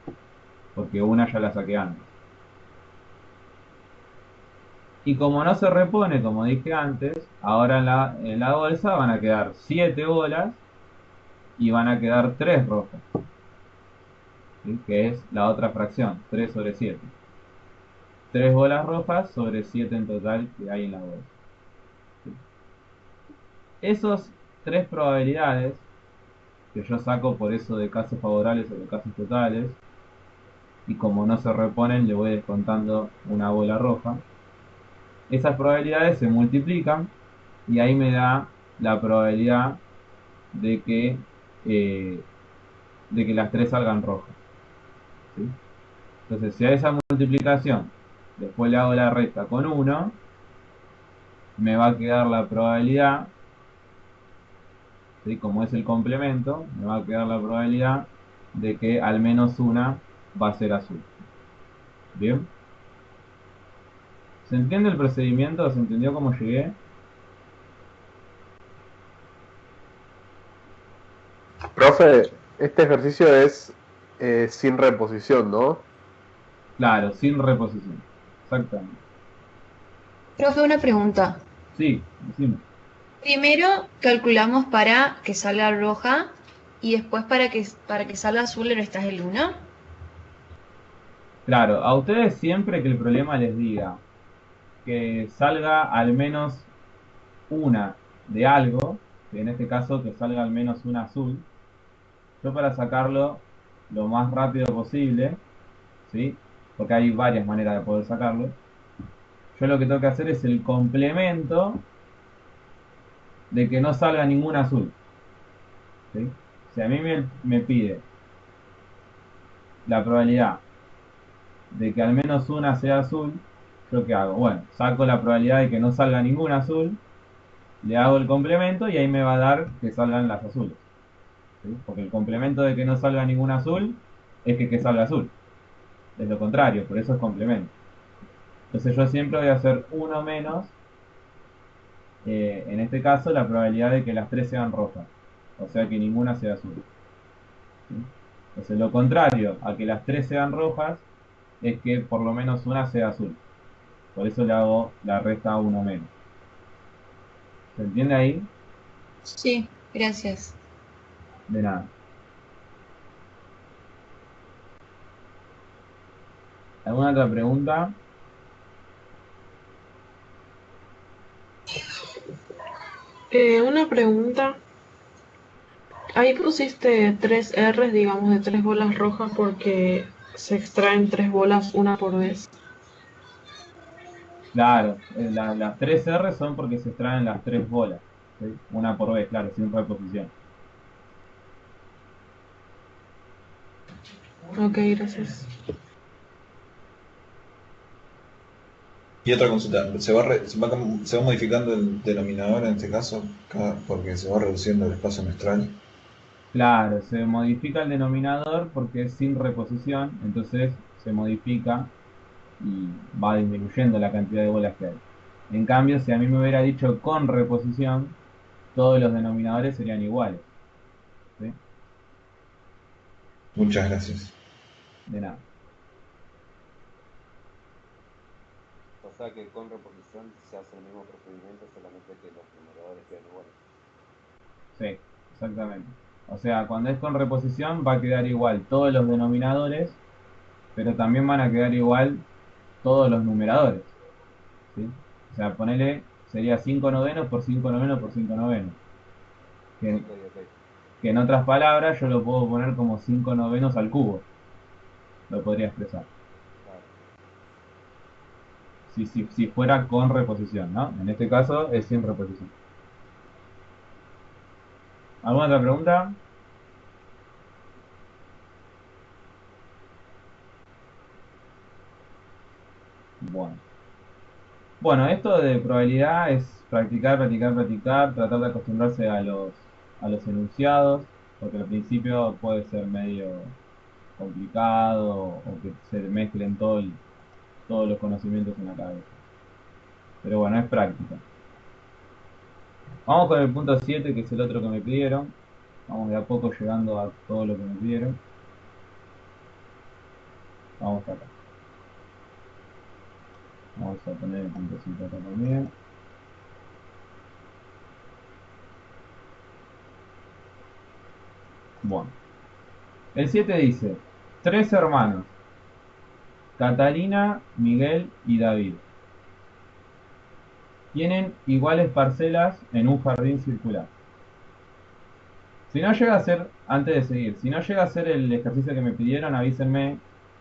Porque una ya la saqué antes. Y como no se repone, como dije antes, ahora en la bolsa van a quedar 7 bolas y van a quedar 3 rojas. ¿Sí? Que es la otra fracción, 3 sobre 7. 3 bolas rojas sobre 7 en total que hay en la bolsa. ¿Sí? Esos 3 probabilidades que yo saco por eso de casos favorables sobre casos totales, y como no se reponen le voy descontando una bola roja, esas probabilidades se multiplican y ahí me da la probabilidad de que, eh, las 3 salgan rojas. ¿Sí? Entonces, si a esa multiplicación después le hago la resta con 1, me va a quedar la probabilidad, ¿sí?, como es el complemento, me va a quedar la probabilidad de que al menos una va a ser azul. ¿Bien? ¿Se entiende el procedimiento? ¿Se entendió cómo llegué? Profe, este ejercicio es sin reposición, ¿no? Claro, sin reposición. Exactamente. Profe, una pregunta. Sí, decime. Primero calculamos para que salga roja y después para que salga azul le restas el 1. Claro, a ustedes siempre que el problema les diga que salga al menos una de algo, que en este caso que salga al menos una azul, yo para sacarlo lo más rápido posible, ¿sí? Porque hay varias maneras de poder sacarlo, yo lo que tengo que hacer es el complemento de que no salga ningún azul, ¿sí? Si a mí me pide la probabilidad de que al menos una sea azul, ¿yo qué hago? Bueno, saco la probabilidad de que no salga ningún azul, le hago el complemento y ahí me va a dar que salgan las azules, ¿sí? Porque el complemento de que no salga ningún azul es que salga azul. Es lo contrario, por eso es complemento. Entonces yo siempre voy a hacer uno menos, en este caso, la probabilidad de que las tres sean rojas. O sea que ninguna sea azul, ¿sí? Entonces lo contrario a que las tres sean rojas es que por lo menos una sea azul. Por eso le hago la resta uno menos. ¿Se entiende ahí? Sí, gracias. De nada. ¿Alguna otra pregunta? Una pregunta. Ahí pusiste 3 R's, digamos, de 3 bolas rojas porque se extraen 3 bolas una por vez. Claro, las 3 R son porque se extraen las 3 bolas, ¿sí? Una por vez, claro, sin reposición. Ok, gracias. Y otra consulta, ¿se va modificando el denominador en este caso? Porque se va reduciendo el espacio menstrual. Claro, se modifica el denominador porque es sin reposición, entonces se modifica y va disminuyendo la cantidad de bolas que hay. En cambio, si a mí me hubiera dicho con reposición, todos los denominadores serían iguales, ¿sí? Muchas gracias. De nada. O sea que con reposición se hace el mismo procedimiento, solamente que los numeradores quedan iguales. Sí, exactamente. O sea, cuando es con reposición va a quedar igual todos los denominadores, pero también van a quedar igual todos los numeradores, ¿sí? O sea, ponele, sería 5 novenos por 5 novenos por 5 novenos. Que, que en otras palabras yo lo puedo poner como 5 novenos al cubo. Lo podría expresar. Si fuera con reposición, ¿no? En este caso es sin reposición. ¿Alguna otra pregunta? Bueno, esto de probabilidad es practicar, practicar, practicar, tratar de acostumbrarse a los enunciados, porque al principio puede ser medio complicado o que se mezclen todos los conocimientos en la cabeza. Pero bueno, es práctica. Vamos con el punto 7, que es el otro que me pidieron. Vamos de a poco llegando a todo lo que me pidieron. Vamos acá. Vamos a poner el punto 7 acá también. Bueno. El 7 dice, 3 hermanos, Catalina, Miguel y David, tienen iguales parcelas en un jardín circular. Si no llega a ser, antes de seguir, si no llega a ser el ejercicio que me pidieron, avísenme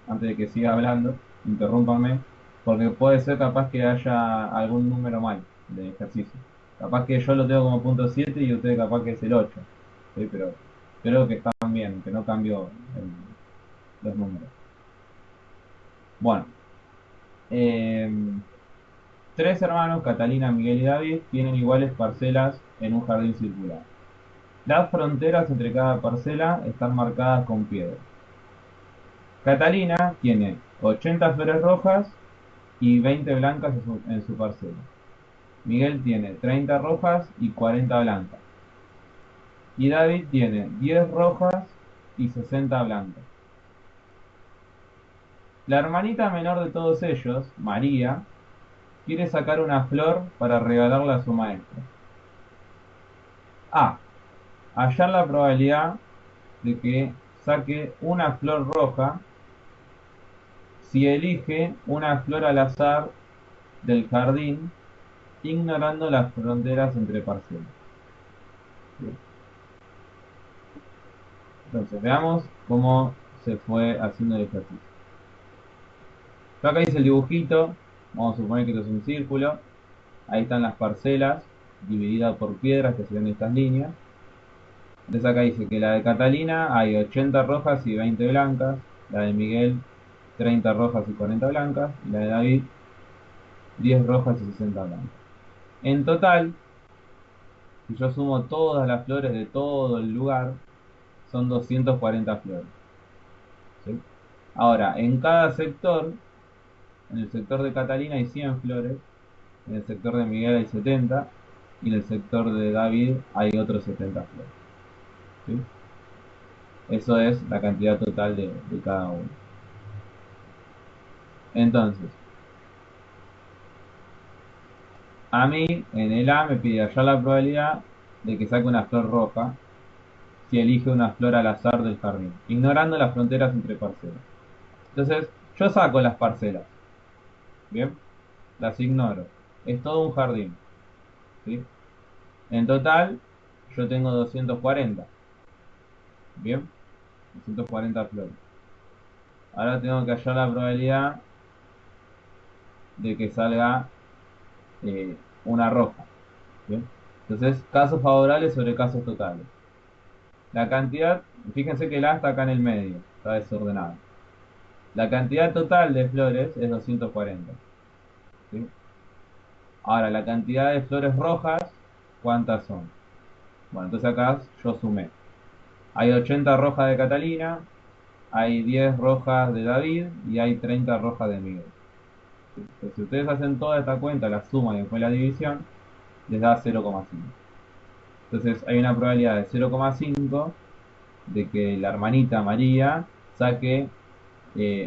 antes de que siga hablando, interrúmpanme, porque puede ser capaz que haya algún número mal de ejercicio. Capaz que yo lo tengo como punto 7 y ustedes capaz que es el 8, ¿sí? Pero creo que están bien, que no cambio los números. Bueno, 3 hermanos, Catalina, Miguel y David, tienen iguales parcelas en un jardín circular. Las fronteras entre cada parcela están marcadas con piedras. Catalina tiene 80 flores rojas y 20 blancas en su parcela. Miguel tiene 30 rojas y 40 blancas. Y David tiene 10 rojas y 60 blancas. La hermanita menor de todos ellos, María, quiere sacar una flor para regalarla a su maestra. A. Hallar la probabilidad de que saque una flor roja si elige una flor al azar del jardín, ignorando las fronteras entre parcelas. Bien. Entonces, veamos cómo se fue haciendo el ejercicio. Yo acá hice el dibujito, vamos a suponer que esto es un círculo. Ahí están las parcelas divididas por piedras que se ven estas líneas. Entonces acá dice que la de Catalina hay 80 rojas y 20 blancas, la de Miguel 30 rojas y 40 blancas, y la de David 10 rojas y 60 blancas. En total, si yo sumo todas las flores de todo el lugar, son 240 flores. ¿Sí? Ahora, en cada sector, en el sector de Catalina hay 100 flores, en el sector de Miguel hay 70, y en el sector de David hay otros 70 flores. ¿Sí? Eso es la cantidad total de cada uno. Entonces, a mí en el A me pide hallar la probabilidad de que saque una flor roja si elige una flor al azar del jardín, ignorando las fronteras entre parcelas. Entonces, yo saco las parcelas. ¿Bien? Las ignoro. Es todo un jardín. ¿Sí? En total, yo tengo 240. ¿Bien? 240 flores. Ahora tengo que hallar la probabilidad de que salga una roja. ¿Bien? Entonces, casos favorables sobre casos totales. La cantidad, fíjense que el A está acá en el medio, está desordenado. La cantidad total de flores es 240. ¿Sí? Ahora, la cantidad de flores rojas, ¿cuántas son? Bueno, entonces acá yo sumé. Hay 80 rojas de Catalina, hay 10 rojas de David y hay 30 rojas de Miguel. Entonces, si ustedes hacen toda esta cuenta, la suma y después la división, les da 0,5. Entonces hay una probabilidad de 0,5 de que la hermanita María saque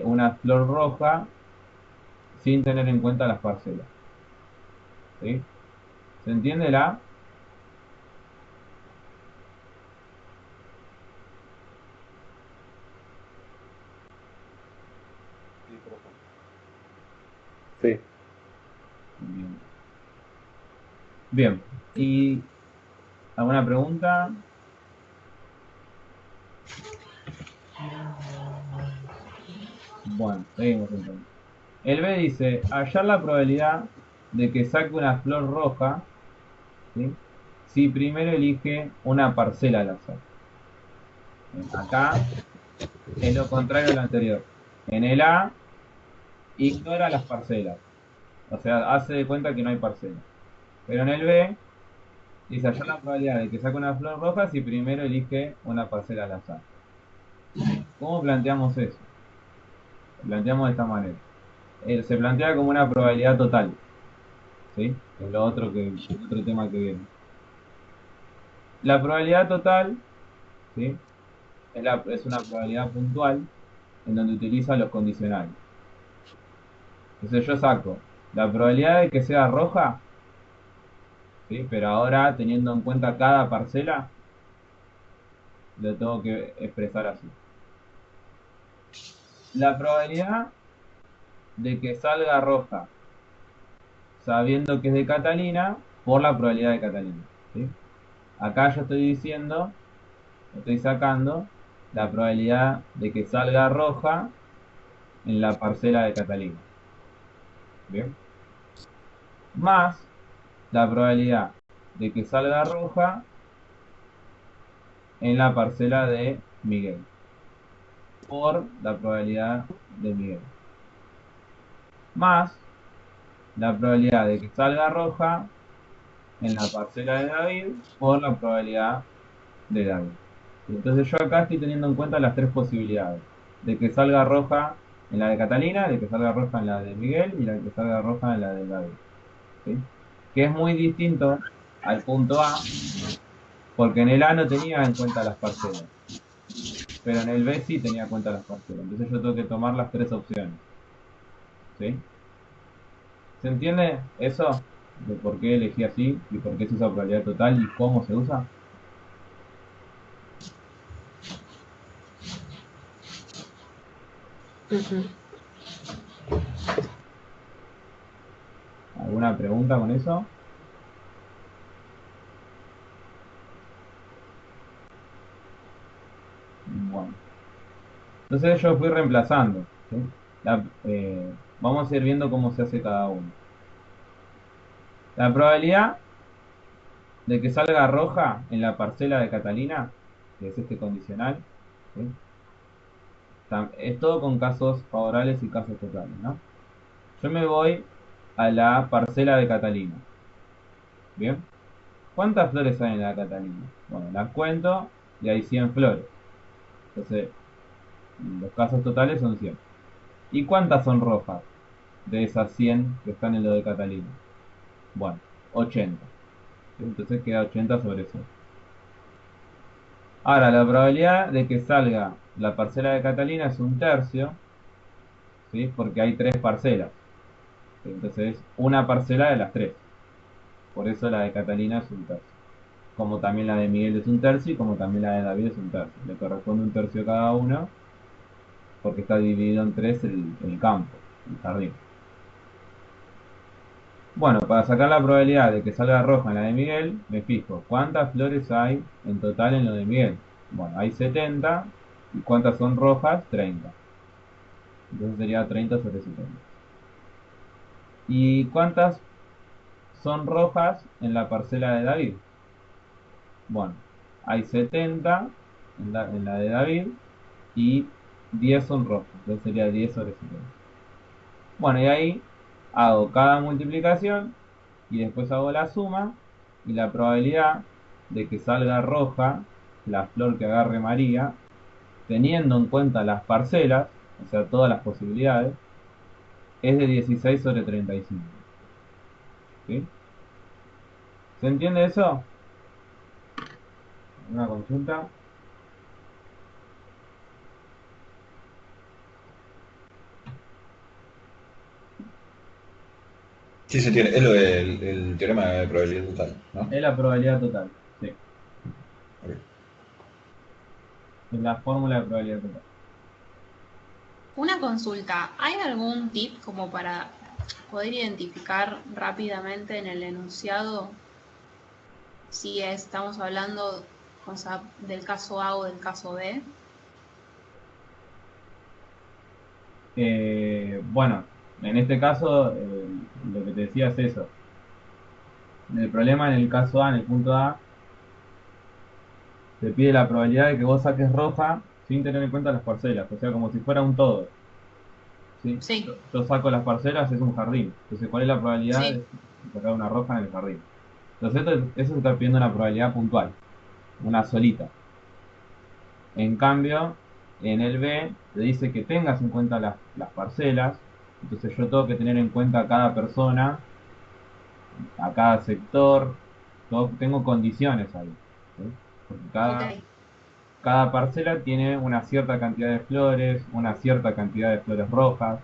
una flor roja sin tener en cuenta las parcelas. ¿Sí? ¿Se entiende la? Sí. Bien. Bien. ¿Y alguna pregunta? Bueno, seguimos entonces. El B dice, hallar la probabilidad de que saque una flor roja, ¿sí? Si primero elige una parcela al azar. Acá es lo contrario a lo anterior. En el A, ignora las parcelas. O sea, hace de cuenta que no hay parcela. Pero en el B, dice hallar la probabilidad de que saque una flor roja si primero elige una parcela al azar. ¿Cómo planteamos eso? Lo planteamos de esta manera. Se plantea como una probabilidad total. ¿Sí? Es lo otro el otro tema que viene. La probabilidad total, ¿sí? Es una probabilidad puntual en donde utiliza los condicionales. Entonces yo saco la probabilidad de que sea roja, ¿sí? Pero ahora teniendo en cuenta cada parcela, lo tengo que expresar así. La probabilidad de que salga roja, sabiendo que es de Catalina, por la probabilidad de Catalina. ¿Sí? Acá yo estoy diciendo, estoy sacando la probabilidad de que salga roja en la parcela de Catalina. ¿Bien? Más la probabilidad de que salga roja en la parcela de Miguel. Por la probabilidad de Miguel. Más la probabilidad de que salga roja en la parcela de David por la probabilidad de David. Entonces yo acá estoy teniendo en cuenta las tres posibilidades. De que salga roja en la de Catalina, de que salga roja en la de Miguel y la que salga roja en la de David. ¿Sí? Que es muy distinto al punto A, porque en el A no tenía en cuenta las parcelas. Pero en el B sí tenía en cuenta las parcelas. Entonces yo tengo que tomar las tres opciones. ¿Sí? ¿Se entiende eso? De por qué elegí así y por qué se usa probabilidad total y cómo se usa. Ujú. ¿Alguna pregunta con eso? Bueno. Entonces yo fui reemplazando, ¿sí? Vamos a ir viendo cómo se hace cada uno. La probabilidad de que salga roja en la parcela de Catalina, que es este condicional, ¿sí? Es todo con casos favorables y casos totales, ¿no? Yo me voy a la parcela de Catalina. ¿Bien? ¿Cuántas flores hay en la Catalina? Bueno, las cuento y hay 100 flores. Entonces, los casos totales son 100. ¿Y cuántas son rojas de esas 100 que están en lo de Catalina? Bueno, 80. Entonces queda 80 sobre 100. Ahora, la probabilidad de que salga la parcela de Catalina es un tercio, ¿sí? Porque hay 3 parcelas. Entonces, una parcela de las 3. Por eso la de Catalina es un tercio. Como también la de Miguel es un tercio y como también la de David es un tercio. Le corresponde un tercio a cada uno porque está dividido en 3 el campo, el jardín. Bueno, para sacar la probabilidad de que salga roja en la de Miguel, me fijo cuántas flores hay en total en lo de Miguel. Bueno, hay 70. ¿Y cuántas son rojas? 30. Entonces sería 30 sobre 70. ¿Y cuántas son rojas en la parcela de David? Bueno, hay 70 en la de David y 10 son rojas. Entonces sería 10 sobre 70. Bueno, y ahí hago cada multiplicación y después hago la suma y la probabilidad de que salga roja la flor que agarre María, teniendo en cuenta las parcelas, o sea, todas las posibilidades, es de 16 sobre 35. ¿Sí? ¿Se entiende eso? ¿Una consulta? Sí, se tiene. Es lo del el teorema de probabilidad total, ¿no? Es la probabilidad total, sí. Ok. Es la fórmula de probabilidad total. Una consulta, ¿hay algún tip como para poder identificar rápidamente en el enunciado si estamos hablando, o sea, del caso A o del caso B? Bueno, en este caso, lo que te decía es eso. El problema en el caso A, en el punto A, te pide la probabilidad de que vos saques roja sin tener en cuenta las parcelas, o sea, como si fuera un todo. ¿Sí? Sí. Yo saco las parcelas, es un jardín. Entonces, ¿cuál es la probabilidad Sí. de sacar una roja en el jardín? Entonces, eso se está pidiendo una probabilidad puntual, una solita. En cambio, en el B te dice que tengas en cuenta las parcelas, entonces yo tengo que tener en cuenta a cada persona, a cada sector, tengo condiciones ahí, ¿sí? Porque Ok. cada parcela tiene una cierta cantidad de flores, una cierta cantidad de flores rojas,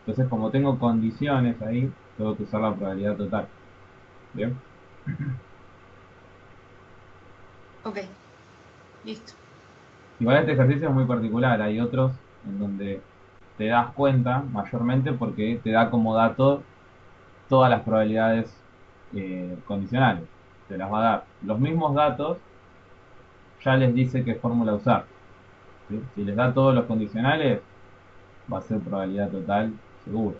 entonces como tengo condiciones ahí, tengo que usar la probabilidad total. ¿Bien? Ok. Listo. Igual este ejercicio es muy particular, hay otros en donde te das cuenta mayormente porque te da como dato todas las probabilidades condicionales. Te las va a dar. Los mismos datos ya les dice qué fórmula usar. ¿Sí? Si les da todos los condicionales, va a ser probabilidad total seguro.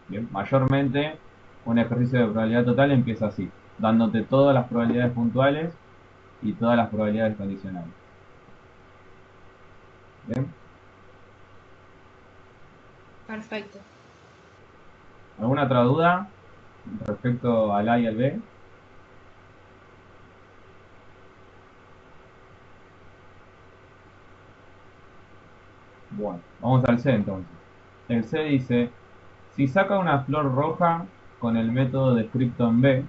Bien, mayormente un ejercicio de probabilidad total empieza así, dándote todas las probabilidades puntuales y todas las probabilidades condicionales. Bien, Perfecto. ¿alguna otra duda respecto al A y al B? Bueno, vamos al C entonces. El C dice, si saca una flor roja con el método descrito en B,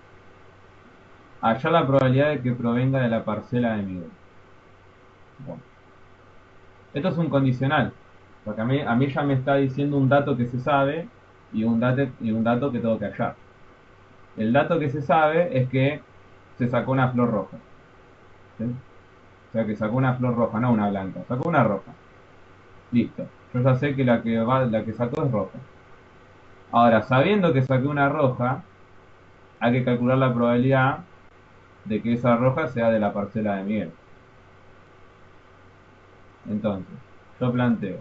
halla la probabilidad de que provenga de la parcela de Miguel. Bueno, esto es un condicional, porque a mí ya me está diciendo un dato que se sabe y un dato que tengo que hallar. El dato que se sabe es que se sacó una flor roja. ¿Sí? O sea que sacó una flor roja, no una blanca, sacó una roja. Listo. yo ya sé que la que sacó es roja. Ahora, sabiendo que saqué una roja, hay que calcular la probabilidad de que esa roja sea de la parcela de Miguel. Entonces, yo planteo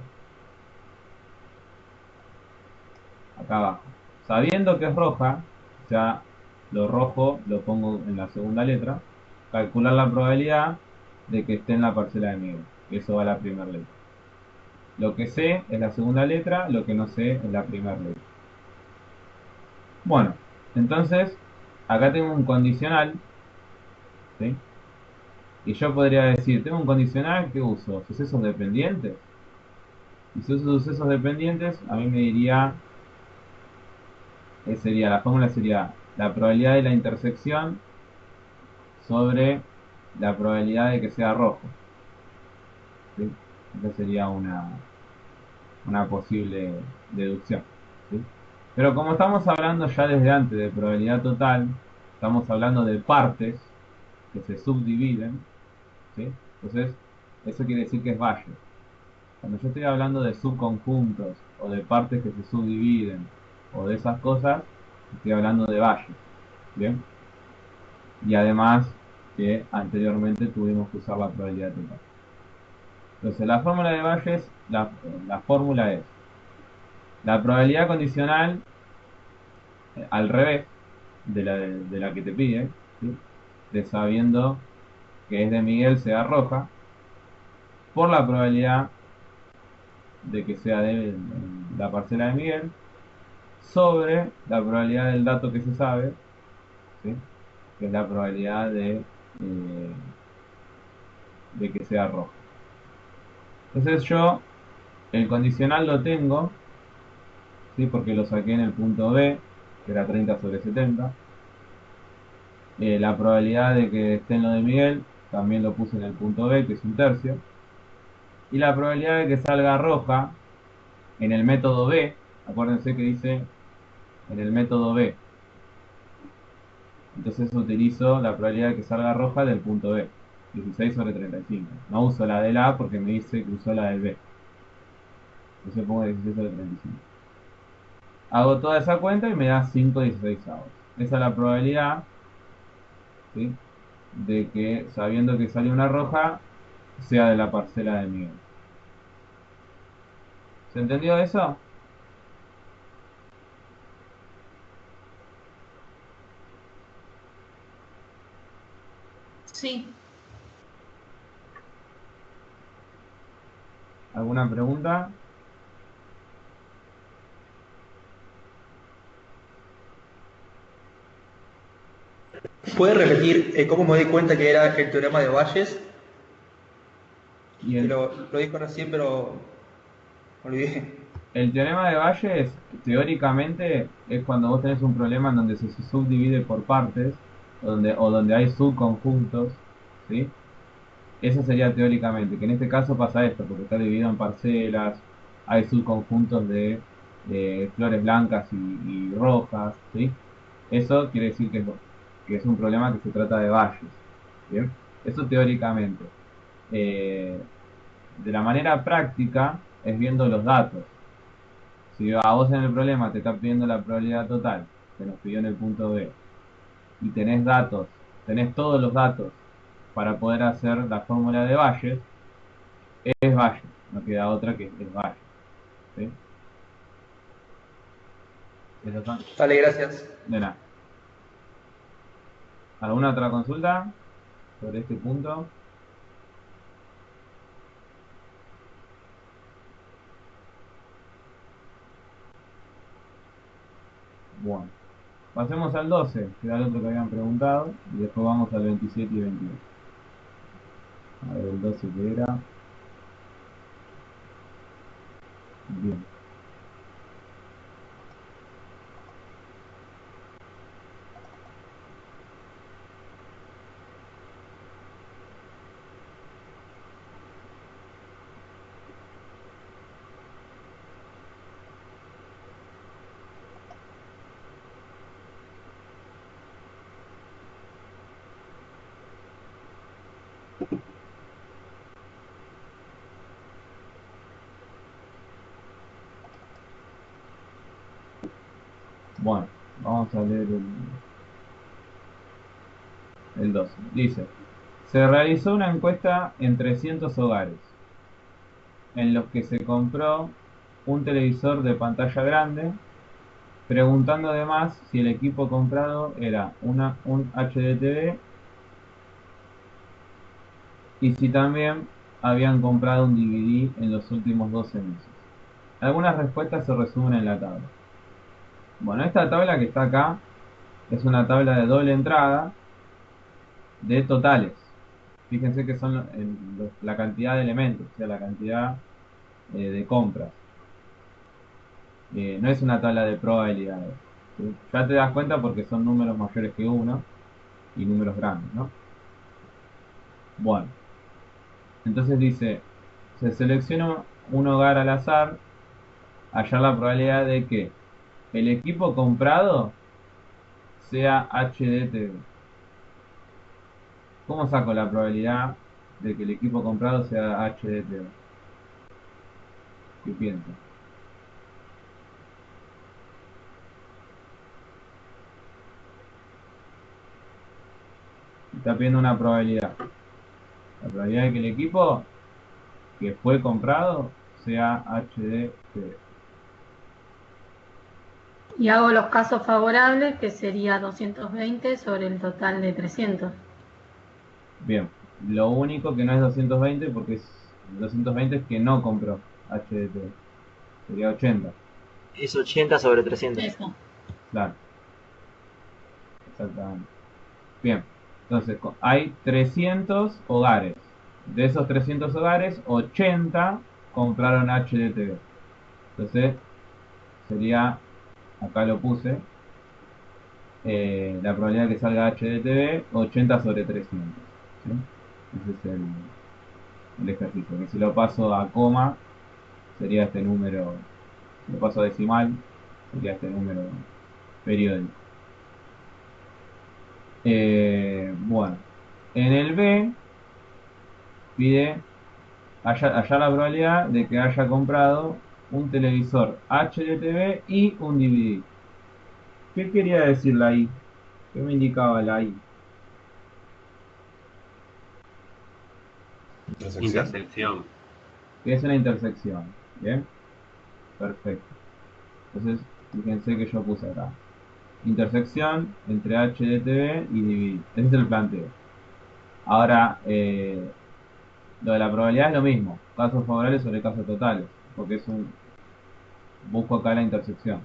acá abajo, sabiendo que es roja, o sea, lo rojo lo pongo en la segunda letra, calcular la probabilidad de que esté en la parcela de Miguel, que eso va a la primera letra. Lo que sé es la segunda letra, lo que no sé es la primera letra. Bueno, entonces, acá tengo un condicional, ¿sí? Y yo podría decir, tengo un condicional que uso sucesos dependientes. Y si uso sucesos dependientes, a mí me diría, la fórmula sería la probabilidad de la intersección sobre la probabilidad de que sea rojo. ¿Sí? Esa sería una posible deducción. ¿Sí? Pero como estamos hablando ya desde antes de probabilidad total, estamos hablando de partes que se subdividen, ¿sí? Entonces, eso quiere decir que es Bayes. Cuando yo estoy hablando de subconjuntos o de partes que se subdividen o de esas cosas, estoy hablando de Bayes. ¿Bien? Y además que anteriormente tuvimos que usar la probabilidad total. Entonces, la fórmula de Bayes, la fórmula es la probabilidad condicional al revés de la que te pide, ¿sí? De sabiendo que es de Miguel sea roja, por la probabilidad de que sea de la parcela de Miguel, sobre la probabilidad del dato que se sabe, ¿sí? Que es la probabilidad de que sea roja. Entonces yo el condicional lo tengo, ¿sí? Porque lo saqué en el punto B, que era 30 sobre 70. La probabilidad de que esté en lo de Miguel también lo puse en el punto B, que es un tercio. Y la probabilidad de que salga roja en el método B, acuérdense que dice en el método B. Entonces utilizo la probabilidad de que salga roja del punto B, 16 sobre 35. No uso la del A porque me dice que usó la del B. Entonces pongo 16 sobre 35. Hago toda esa cuenta y me da 5/16. Esa es la probabilidad, ¿sí? De que, sabiendo que sale una roja, sea de la parcela de Miguel. ¿Se entendió eso? Sí. ¿Alguna pregunta? ¿Puede repetir cómo me di cuenta que era el teorema de Bayes? Y Que lo dijo recién, pero me olvidé. el teorema de Bayes, teóricamente, es cuando vos tenés un problema en donde se subdivide por partes, o donde hay subconjuntos, ¿sí? Eso sería teóricamente, que en este caso pasa esto, porque está dividido en parcelas, hay subconjuntos de flores blancas y rojas, ¿sí? Eso quiere decir que es un problema que se trata de Bayes, ¿bien? Eso teóricamente. Eh, de la manera práctica es viendo los datos. Si a vos en el problema te está pidiendo la probabilidad total, que nos pidió en el punto B, y tenés datos, tenés todos los datos para poder hacer la fórmula de Bayes, es Bayes, no queda otra que es Bayes. ¿Sí? ¿Eso está? Dale, gracias. De nada. ¿Alguna otra consulta sobre este punto? Bueno, pasemos al 12, que era el otro que habían preguntado, y después vamos al 27 y 28. A ver, el 12 que era. Bien. Bueno, vamos a leer el 12. Dice, se realizó una encuesta en 300 hogares, en los que se compró un televisor de pantalla grande, preguntando además si el equipo comprado era un HDTV y si también habían comprado un DVD en los últimos 12 meses. Algunas respuestas se resumen en la tabla. Bueno, esta tabla que está acá es una tabla de doble entrada de totales. Fíjense que son la cantidad de elementos, o sea, la cantidad de compras. No es una tabla de probabilidades, ¿sí? Ya te das cuenta porque son números mayores que 1 y números grandes, ¿no? Bueno, entonces dice, se selecciona un hogar al azar, hallar la probabilidad de que el equipo comprado sea HDTV. ¿Cómo saco la probabilidad de que el equipo comprado sea HDTV? ¿Qué piensas? Está pidiendo una probabilidad. La probabilidad de que el equipo que fue comprado sea HDTV. Y hago los casos favorables, que sería 220 sobre el total de 300. Bien, lo único que no es 220 porque 220 es que no compró HDTV. Sería 80. Es 80 sobre 300. Eso. Claro. Exactamente. Bien, entonces hay 300 hogares. De esos 300 hogares, 80 compraron HDTV. Entonces, sería, acá lo puse, la probabilidad de que salga HDTV, 80 sobre 300. ¿Sí? Ese es el ejercicio. Que si lo paso a coma, sería este número. Si lo paso a decimal, sería este número periódico. Bueno, en el B pide hallar la probabilidad de que haya comprado un televisor HDTV y un DVD. ¿Qué quería decir la I? ¿Qué me indicaba la I? Intersección. Que es una intersección. Bien, perfecto. Entonces, fíjense que yo puse acá intersección entre HDTV y DVD. Ese es el planteo. Ahora, lo de la probabilidad es lo mismo, casos favorables sobre casos totales, porque es busco acá la intersección.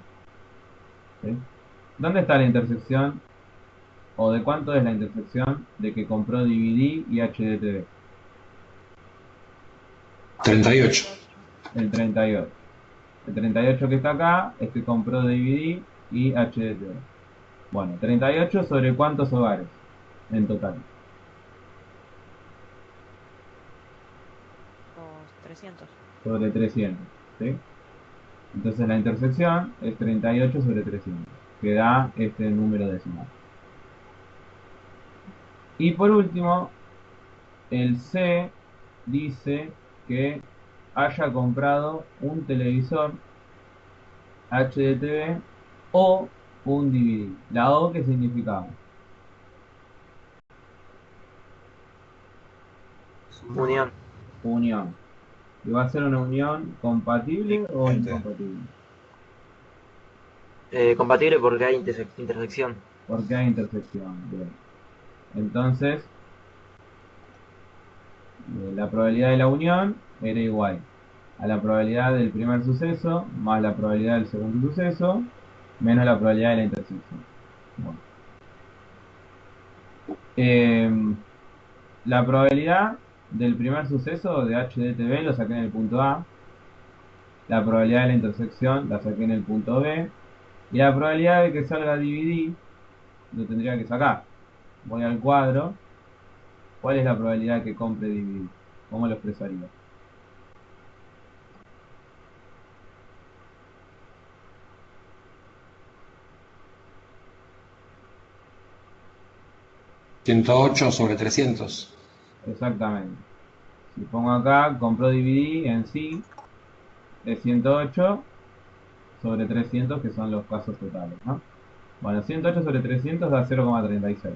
¿Sí? ¿Dónde está la intersección? ¿O de cuánto es la intersección de que compró DVD y HDTV? 38. El 38. El 38 que está acá es que compró DVD y HDTV. Bueno, 38 sobre cuántos hogares en total. Los 300. Sobre 300. ¿Sí? Entonces la intersección es 38 sobre 300, que da este número decimal. Y por último, el C dice que haya comprado un televisor HDTV o un DVD. ¿La O qué significaba? Unión. Unión. ¿Y va a ser una unión compatible o incompatible? Compatible porque hay intersección. Porque hay intersección. Bien. Entonces, la probabilidad de la unión era igual a la probabilidad del primer suceso más la probabilidad del segundo suceso menos la probabilidad de la intersección. Bueno. La probabilidad del primer suceso de HDTV lo saqué en el punto A, la probabilidad de la intersección la saqué en el punto B y la probabilidad de que salga DVD lo tendría que sacar. Voy al cuadro. ¿Cuál es la probabilidad de que compre DVD? ¿Cómo lo expresaría? ¿108 sobre 300? Exactamente. Si pongo acá, compró DVD en sí, es 108 sobre 300, que son los casos totales, ¿no? Bueno, 108 sobre 300 da 0,36.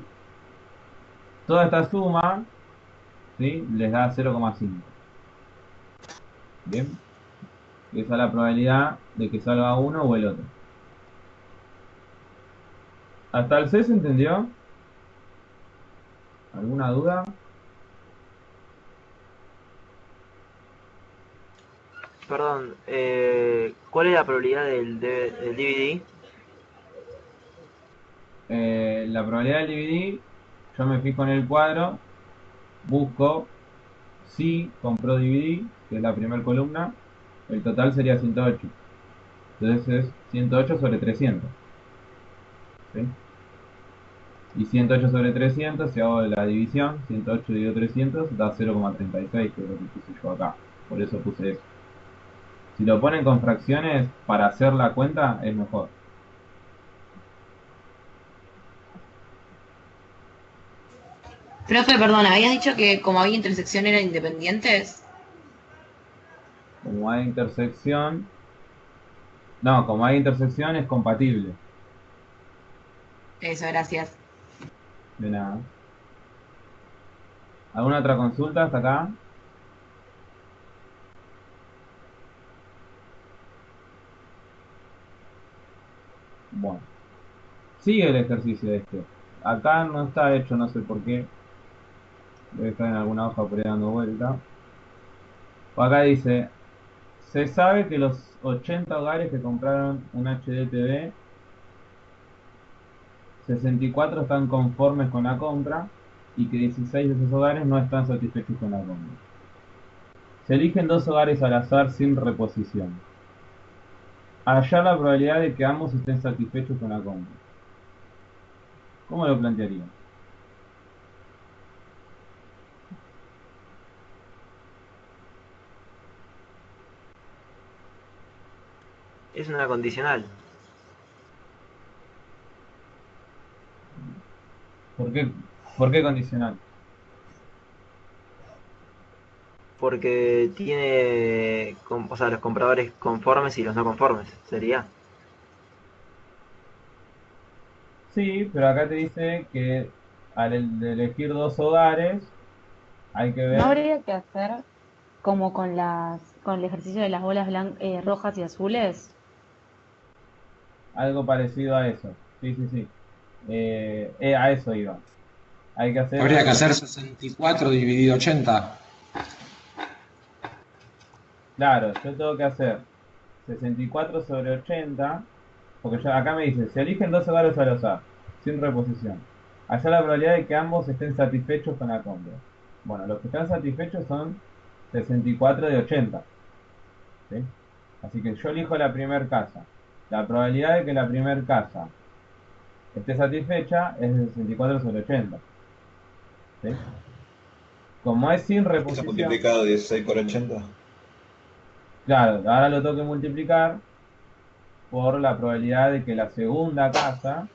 Toda esta suma, ¿sí?, les da 0,5. Bien. Esa es la probabilidad de que salga uno o el otro. ¿Hasta el C se entendió? ¿Alguna duda? Perdón, ¿cuál es la probabilidad del DVD? La probabilidad del DVD, yo me fijo en el cuadro, busco si compró DVD, que es la primera columna, el total sería 108. Entonces es 108 sobre 300. ¿Sí? Y 108 sobre 300, si hago la división, 108 dividido 300 da 0,36, que es lo que puse yo acá. Por eso puse eso. Si lo ponen con fracciones, para hacer la cuenta es mejor. Profe, perdón, habías dicho que como había intersección eran independientes. Como hay intersección... No, como hay intersección es compatible. Eso, gracias. De nada. ¿Alguna otra consulta hasta acá? Bueno. Sigue el ejercicio este. Acá no está hecho, no sé por qué. Debe estar en alguna hoja por ahí dando vuelta. O acá dice, se sabe que los 80 hogares que compraron un HDTV, 64 están conformes con la compra y que 16 de esos hogares no están satisfechos con la compra. Se eligen 2 hogares al azar sin reposición. Hallar la probabilidad de que ambos estén satisfechos con la compra. ¿Cómo lo plantearía? Es una condicional. ¿Por qué condicional? Porque tiene, o sea, los compradores conformes y los no conformes, sería. Sí, pero acá te dice que al elegir 2 hogares hay que ¿No ver habría que hacer como con el ejercicio de las bolas rojas y azules? algo parecido a eso. Sí, sí, sí. A eso iba. Hay que hacer... Habría que hacer 64 dividido 80. Claro, yo tengo que hacer 64 sobre 80, porque acá me dice, se eligen 2 hogares al azar, sin reposición. Allá la probabilidad de que ambos estén satisfechos con la compra. Bueno, los que están satisfechos son 64 de 80. ¿Sí? Así que yo elijo la primera casa. La probabilidad de que la primera casa esté satisfecha es de 64 sobre 80. ¿Sí? Como es sin Eso reposición... multiplicado 16 por 80. Claro, ahora lo tengo que multiplicar por la probabilidad de que la segunda casa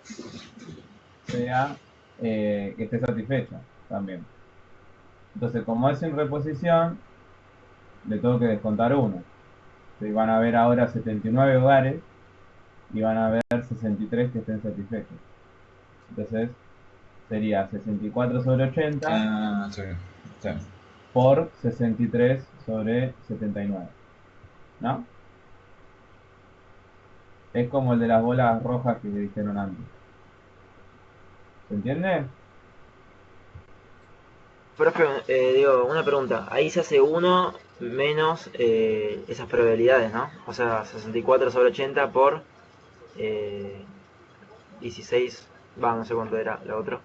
sea que esté satisfecha también. Entonces, como es sin reposición, le tengo que descontar 1. Entonces, van a ver ahora 79 hogares y van a ver 63 que estén satisfechos. Entonces, sería 64 sobre 80 Ah, sí. Sí. por 63 sobre 79. ¿No? Es como el de las bolas rojas que dijeron antes. ¿Se entiende? Profe, digo, una pregunta. Ahí se hace 1 menos esas probabilidades, ¿no? O sea, 64 sobre 80 por 16, va, no sé cuánto era la otra.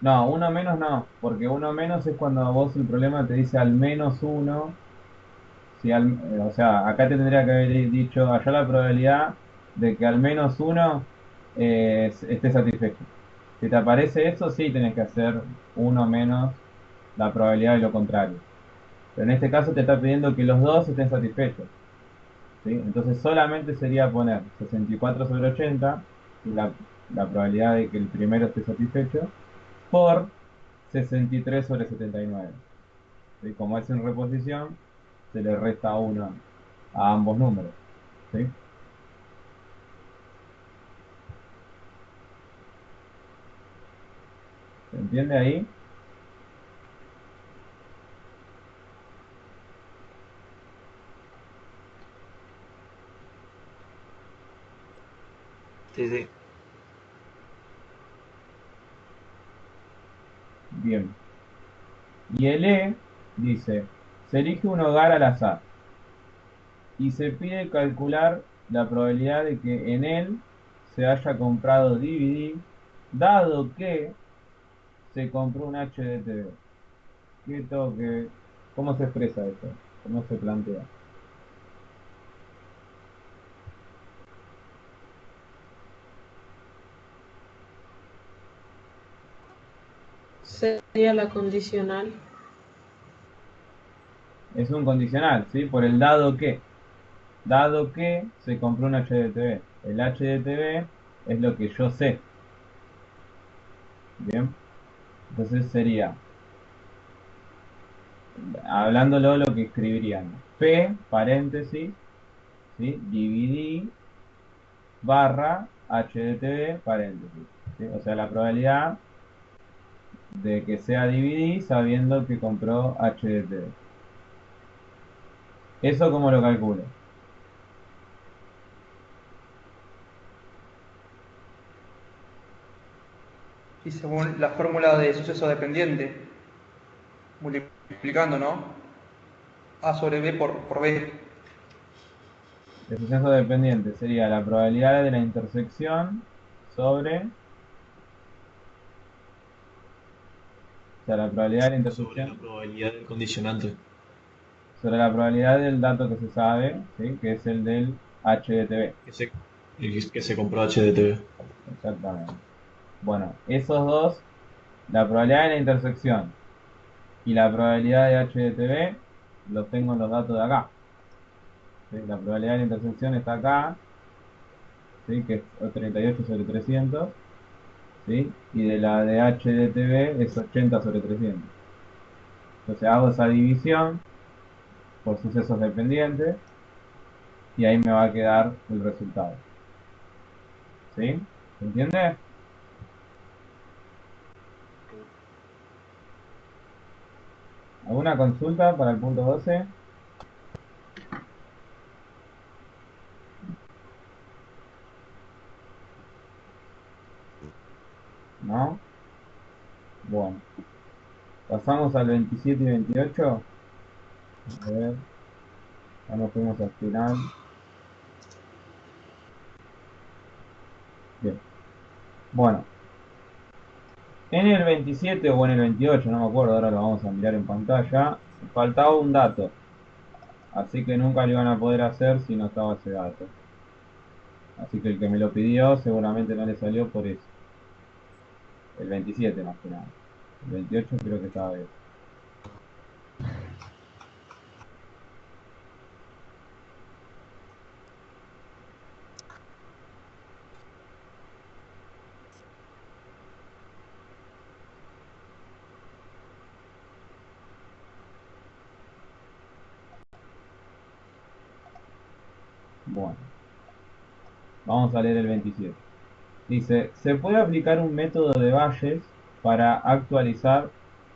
No, 1 menos no, porque 1 menos es cuando vos el problema te dice al menos 1. Si o sea, acá te tendría que haber dicho allá la probabilidad de que al menos 1 esté satisfecho. Si te aparece eso, sí tenés que hacer 1 menos la probabilidad de lo contrario. Pero en este caso te está pidiendo que los dos estén satisfechos. ¿Sí? Entonces solamente sería poner 64 sobre 80, y la probabilidad de que el primero esté satisfecho, por 63 sobre 79. ¿Sí? Como es en reposición, se le resta 1 a ambos números. ¿Sí? ¿Se entiende ahí? Sí, sí. Bien. Y el E dice, se elige un hogar al azar y se pide calcular la probabilidad de que en él se haya comprado DVD, dado que se compró un HDTV. ¿Cómo se expresa eso? ¿Cómo se plantea? Sería la condicional. Es un condicional, ¿sí? Por el dado que. Dado que se compró un HDTV. El HDTV es lo que yo sé. Bien. Entonces sería, hablándolo lo que escribirían. P, paréntesis, ¿sí? DVD barra HDTV, paréntesis. ¿Sí? O sea, la probabilidad de que sea DVD sabiendo que compró HDTV. ¿Eso cómo lo calculo? Y según la fórmula de suceso dependiente, multiplicando, ¿no? A sobre B por B. El suceso dependiente sería la probabilidad de la intersección sobre, o sea, la probabilidad de la Sobre la intersección probabilidad del condicionante. sobre la probabilidad del dato que se sabe, ¿sí? Que es el del HDTV. Que se compró HDTV. Exactamente. Bueno, esos dos, la probabilidad de la intersección y la probabilidad de HDTV, los tengo en los datos de acá. ¿Sí? La probabilidad de la intersección está acá, ¿sí? Que es 38 sobre 300, ¿sí? Y de la de HDTV es 80 sobre 300. Entonces hago esa división por sucesos dependientes y ahí me va a quedar el resultado. ¿Sí? ¿Se entiende? ¿Alguna consulta para el punto 12? ¿No? Bueno. Pasamos al 27 y 28. A ver, ya nos fuimos al final. Bien. Bueno, en el 27 o en el 28, no me acuerdo, ahora lo vamos a mirar en pantalla, faltaba un dato. Así que nunca lo iban a poder hacer si no estaba ese dato. Así que el que me lo pidió seguramente no le salió por eso. El 27 más que nada. El 28 creo que estaba bien. Bueno, vamos a leer el 27. Dice, se puede aplicar un método de Bayes para actualizar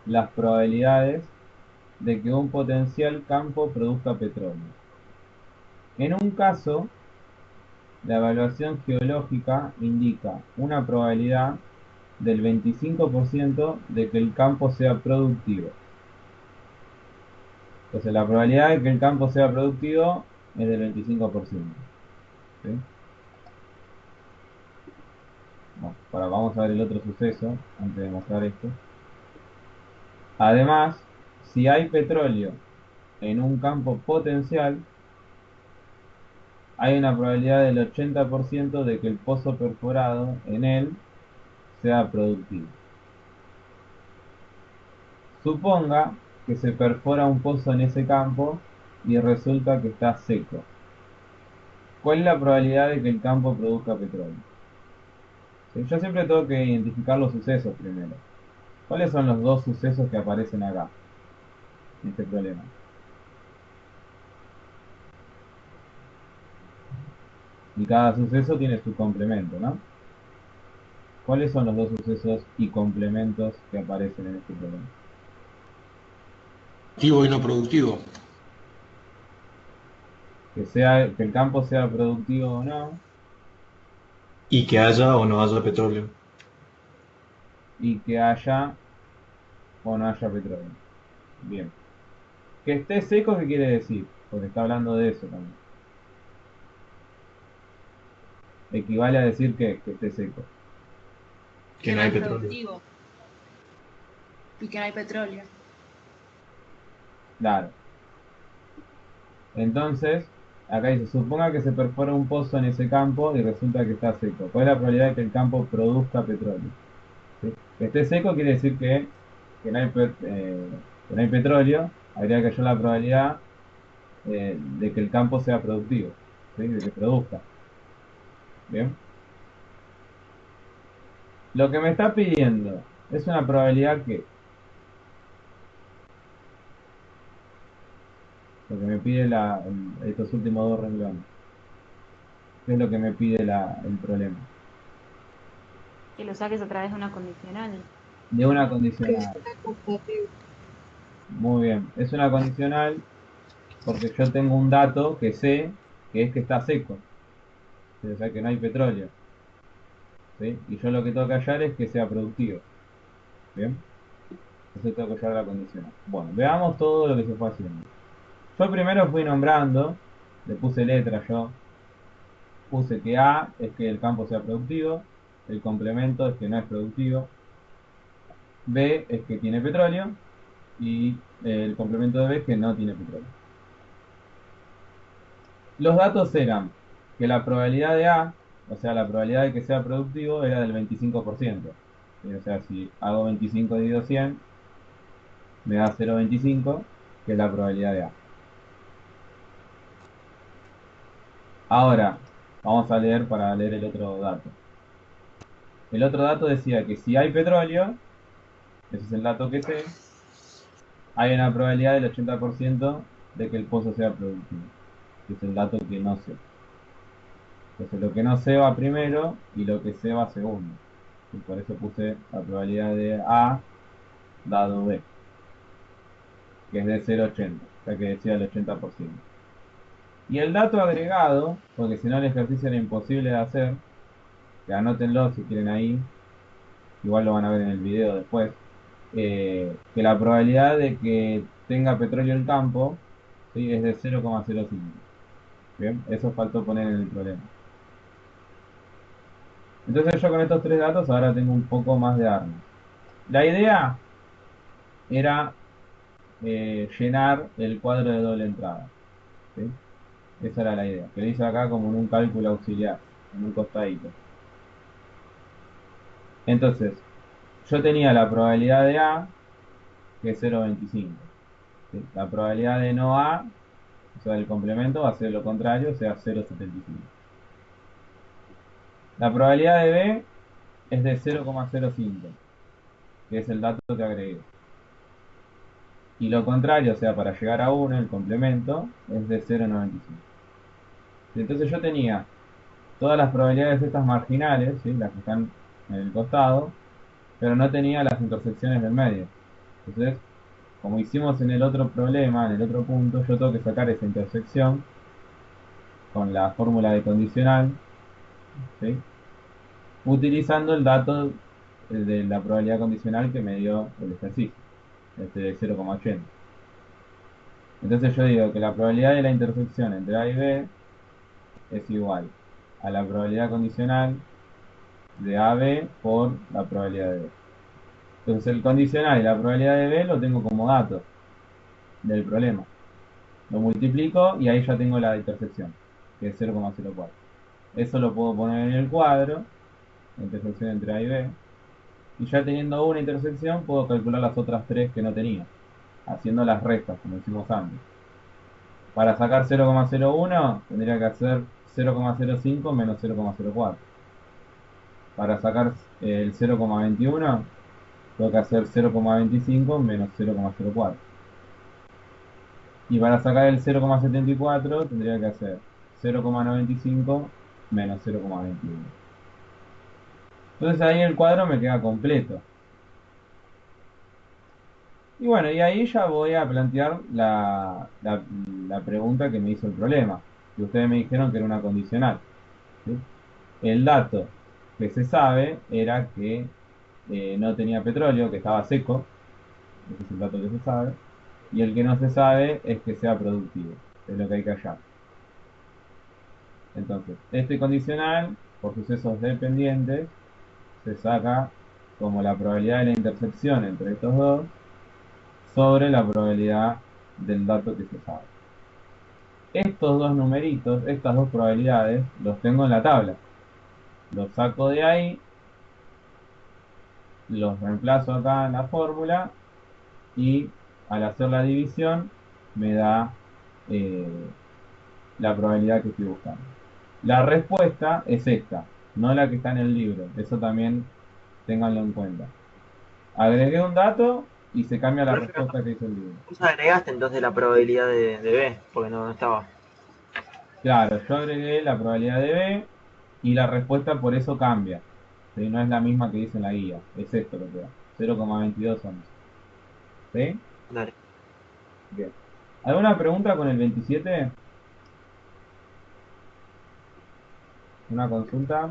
las probabilidades de que un potencial campo produzca petróleo. En un caso, la evaluación geológica indica una probabilidad del 25% de que el campo sea productivo. Entonces la probabilidad de que el campo sea productivo es del 25%. ¿Sí? Bueno, vamos a ver el otro suceso antes de mostrar esto. Además, si hay petróleo en un campo potencial, hay una probabilidad del 80% de que el pozo perforado en él sea productivo. Suponga que se perfora un pozo en ese campo y resulta que está seco. ¿Cuál es la probabilidad de que el campo produzca petróleo? ¿Sí? Yo siempre tengo que identificar los sucesos primero. ¿Cuáles son los dos sucesos que aparecen acá, en este problema? Y cada suceso tiene su complemento, ¿no? ¿Cuáles son los dos sucesos y complementos que aparecen en este problema? Activo y no productivo. Que el campo sea productivo o no, Y que haya o no haya petróleo. y que haya o no haya petróleo. Bien. Que esté seco, ¿qué quiere decir? Porque está hablando de eso también. Equivale a decir que esté seco. Que no hay es petróleo. productivo y que no hay petróleo. Claro. Entonces, acá dice, suponga que se perfora un pozo en ese campo y resulta que está seco. ¿Cuál es la probabilidad de que el campo produzca petróleo? ¿Sí? Que esté seco quiere decir que no hay, que no hay petróleo. Habría que hallar la probabilidad de que el campo sea productivo, ¿sí? De que produzca. Bien. Lo que me está pidiendo es una probabilidad que lo que me pide estos últimos dos renglones. ¿Qué es lo que me pide el problema? Que lo saques a través de una condicional. De una Que condicional. sea compatible. Muy bien. Es una condicional porque yo tengo un dato que sé que es que está seco. ¿Sí? O sea que no hay petróleo. ¿Sí? Y yo lo que tengo que hallar es que sea productivo. Bien. Entonces tengo que hallar la condicional. Bueno, veamos todo lo que se fue haciendo. Yo primero fui nombrando, le puse letra yo. Puse que A es que el campo sea productivo, el complemento es que no es productivo, B es que tiene petróleo y el complemento de B es que no tiene petróleo. Los datos eran que la probabilidad de A, o sea, la probabilidad de que sea productivo era del 25%. ¿Sí? O sea, si hago 25 dividido 100, me da 0,25, que es la probabilidad de A. Ahora, vamos a leer para leer el otro dato. El otro dato decía que si hay petróleo, ese es el dato que sé, hay una probabilidad del 80% de que el pozo sea productivo, que es el dato que no sé. Entonces lo que no sé va primero y lo que sé va segundo. Y por eso puse la probabilidad de A dado B, que es de 0,80, o sea que decía el 80%. Y el dato agregado, porque si no el ejercicio era imposible de hacer, que anótenlo si quieren ahí, igual lo van a ver en el video después, que la probabilidad de que tenga petróleo el campo, ¿sí? Es de 0,05. Bien, eso faltó poner en el problema. Entonces yo con estos tres datos ahora tengo un poco más de armas. La idea era llenar el cuadro de doble entrada. ¿Sí? Esa era la idea. Que lo hice acá como en un cálculo auxiliar, en un costadito. Entonces, yo tenía la probabilidad de A, que es 0,25. ¿Sí? La probabilidad de no A, o sea, del complemento, va a ser lo contrario, o sea, 0,75. La probabilidad de B es de 0,05, que es el dato que agregué. Y lo contrario, o sea, para llegar a 1, el complemento, es de 0,95. Entonces yo tenía todas las probabilidades estas marginales, ¿sí? Las que están en el costado, pero no tenía las intersecciones del medio. Entonces, como hicimos en el otro problema, en el otro punto, yo tengo que sacar esa intersección con la fórmula de condicional, ¿sí? Utilizando el dato de la probabilidad condicional que me dio el ejercicio, este de 0,80. Entonces yo digo que la probabilidad de la intersección entre A y B es igual a la probabilidad condicional de AB por la probabilidad de B. Entonces el condicional y la probabilidad de B lo tengo como datos del problema. Lo multiplico y ahí ya tengo la intersección, que es 0,04. Eso lo puedo poner en el cuadro, la intersección entre A y B. Y ya teniendo una intersección puedo calcular las otras tres que no tenía, haciendo las restas como hicimos antes. Para sacar 0,01 tendría que hacer 0,05 menos 0,04. Para sacar el 0,21 tengo que hacer 0,25 menos 0,04. Y para sacar el 0,74 tendría que hacer 0,95 menos 0,21. 0,95 menos 0,21. 0,95 menos 0,04. Y para sacar el 0,74 tendría que hacer 0,95 menos 0,74. Y para sacar el 0,75 menos 0,04. Y para sacar el 0,75 menos 0,04 tendría que hacer 0,95 menos 0,04. Y para sacar el 0,75 menos 0,04. Entonces ahí el cuadro me queda completo. Y bueno, y ahí ya voy a plantear la pregunta que me hizo el problema. Que ustedes me dijeron que era una condicional. ¿Sí? El dato que se sabe era que no tenía petróleo, que estaba seco. Ese es el dato que se sabe. Y el que no se sabe es que sea productivo. Es lo que hay que hallar. Entonces, este condicional, por sucesos dependientes, se saca como la probabilidad de la intersección entre estos dos sobre la probabilidad del dato que se sabe. Estos dos numeritos, estas dos probabilidades, los tengo en la tabla. Los saco de ahí, los reemplazo acá en la fórmula y al hacer la división me da la probabilidad que estoy buscando. La respuesta es esta, no la que está en el libro. Eso también ténganlo en cuenta. Agregué un dato y se cambia la respuesta que hizo el libro. Vos agregaste entonces la probabilidad de B, porque no estaba. Claro, yo agregué la probabilidad de B y la respuesta por eso cambia. ¿Sí? No es la misma que dice en la guía. Es esto lo que da. 0,2211. ¿Sí? Dale. Bien. ¿Alguna pregunta con el 27? ¿Una consulta?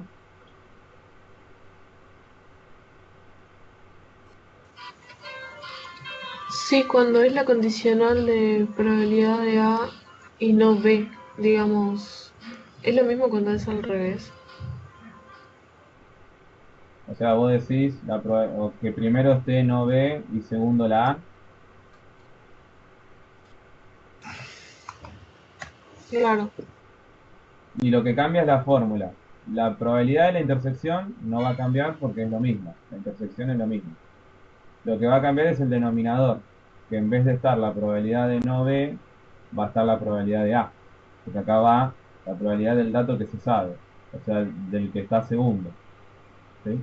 Sí, cuando es la condicional de probabilidad de A y no B, digamos, es lo mismo cuando es al revés. O sea, vos decís o que primero esté no B y segundo la A. Claro. Y lo que cambia es la fórmula. La probabilidad de la intersección no va a cambiar porque es lo mismo. La intersección es lo mismo. Lo que va a cambiar es el denominador. Que en vez de estar la probabilidad de no B, va a estar la probabilidad de A. Porque acá va la probabilidad del dato que se sabe. O sea, del que está segundo. ¿Sí?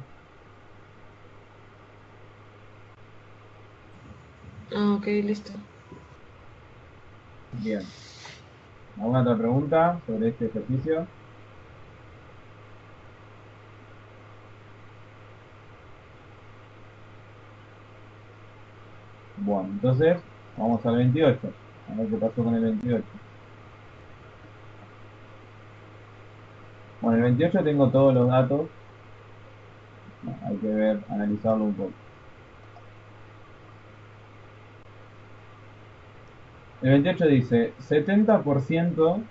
Ah, ok, listo. Bien. ¿Alguna otra pregunta sobre este ejercicio? Bueno, entonces vamos al 28. A ver qué pasó con el 28. Bueno, el 28 tengo todos los datos. Bueno, hay que ver, analizarlo un poco. El 28 dice, 70%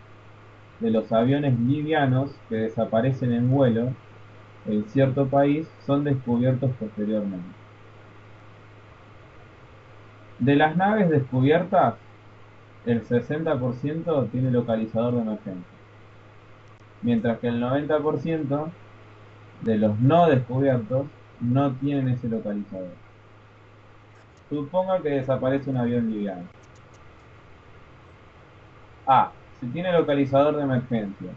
de los aviones livianos que desaparecen en vuelo en cierto país son descubiertos posteriormente. De las naves descubiertas, el 60% tiene localizador de emergencia, mientras que el 90% de los no descubiertos no tienen ese localizador. Suponga que desaparece un avión liviano. A. Si tiene localizador de emergencia,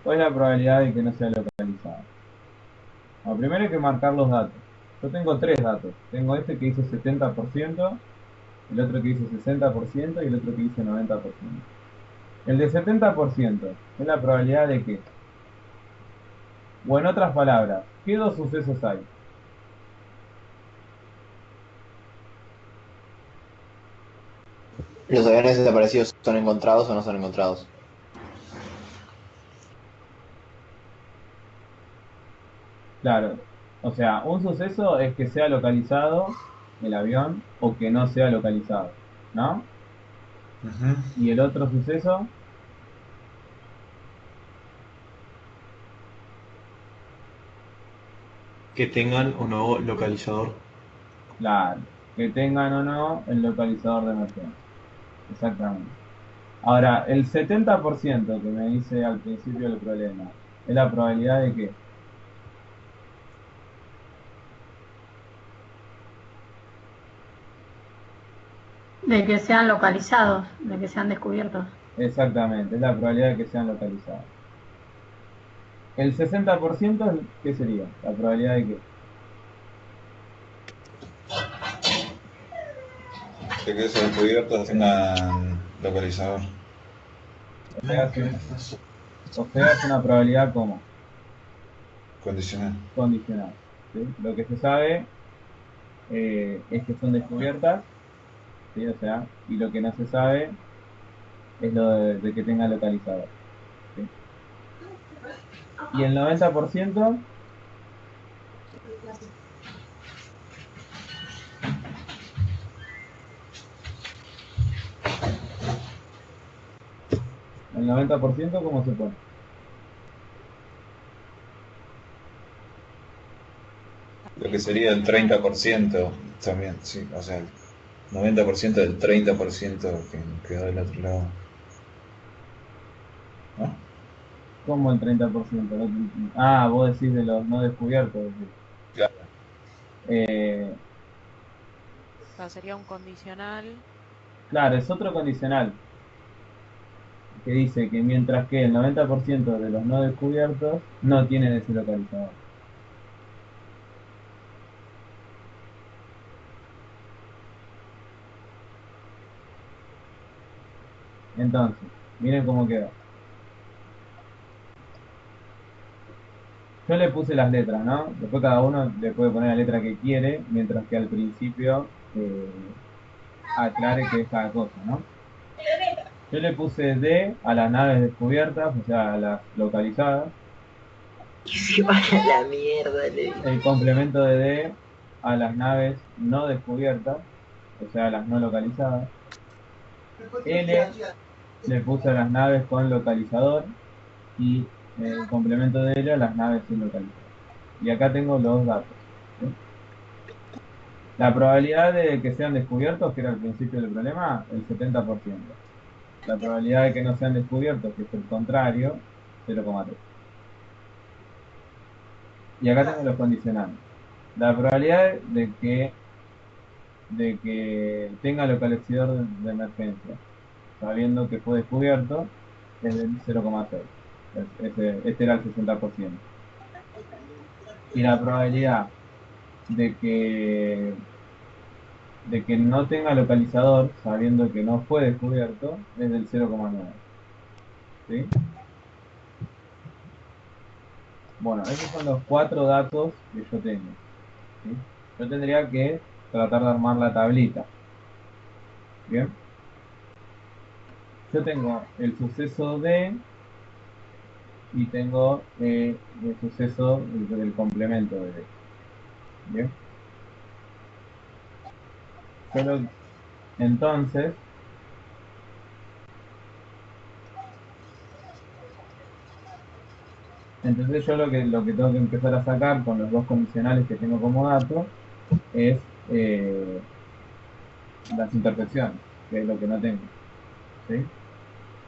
¿cuál es la probabilidad de que no sea localizado? Bueno, primero hay que marcar los datos. Yo tengo tres datos. Tengo este que dice 70%, el otro que dice 60% y el otro que dice 90%. El de 70% es la probabilidad de que, o en otras palabras, ¿qué dos sucesos hay? ¿Los aviones desaparecidos son encontrados o no son encontrados? Claro, o sea, un suceso es que sea localizado el avión o que no sea localizado, ¿no? Y el otro suceso, Que tengan o no localizador. claro, que tengan o no el localizador de emergencia. Exactamente. Ahora, el 70% que me dice al principio del problema, es la probabilidad de que, De que sean localizados, de que sean descubiertos. exactamente, es la probabilidad de que sean localizados. El 60%, ¿qué sería? La probabilidad de que, De que esos descubiertos tengan localizador. o sea, es una probabilidad como Condicional. condicional. ¿Sí? Lo que se sabe es que son descubiertas, ¿sí? O sea, y lo que no se sabe es lo de que tenga localizador. ¿Sí? Y el 90%, ¿cómo se pone? Lo que sería el 30% también, sí. O sea, el 90% del 30% que quedó del otro lado. ¿No? ¿Cómo el 30%? Ah, vos decís de los no descubiertos. Decís. Claro. O sea, sería un condicional. Claro, es otro condicional que dice que mientras que el 90% de los no descubiertos no tienen ese localizador. Entonces, miren cómo queda. Yo le puse las letras, ¿no? Después cada uno le puede poner la letra que quiere, mientras que al principio aclare qué es cada cosa, ¿no? Yo le puse D a las naves descubiertas, o sea, a las localizadas. Que se vaya a la mierda, le dije. El complemento de D a las naves no descubiertas, o sea, a las no localizadas. L le puse a las naves con localizador y el complemento de L a las naves sin localizador. Y acá tengo los datos. ¿Sí? La probabilidad de que sean descubiertos, que era el principio del problema, el 70%. La probabilidad de que no sean descubiertos, que es el contrario, 0,3. Y acá tengo los condicionales. La probabilidad de que tenga localizador de emergencia, sabiendo que fue descubierto, es del 0,6. Este era el 60%. Y la probabilidad de que no tenga localizador, sabiendo que no fue descubierto, es del 0,9. ¿Sí? Bueno, esos son los 4 datos que yo tengo. ¿Sí? Yo tendría que tratar de armar la tablita. ¿Bien? Yo tengo el suceso D y tengo el suceso del complemento de D. ¿Bien? Entonces, yo lo que tengo que empezar a sacar con los dos condicionales que tengo como dato es las intersecciones, que es lo que no tengo. ¿Sí?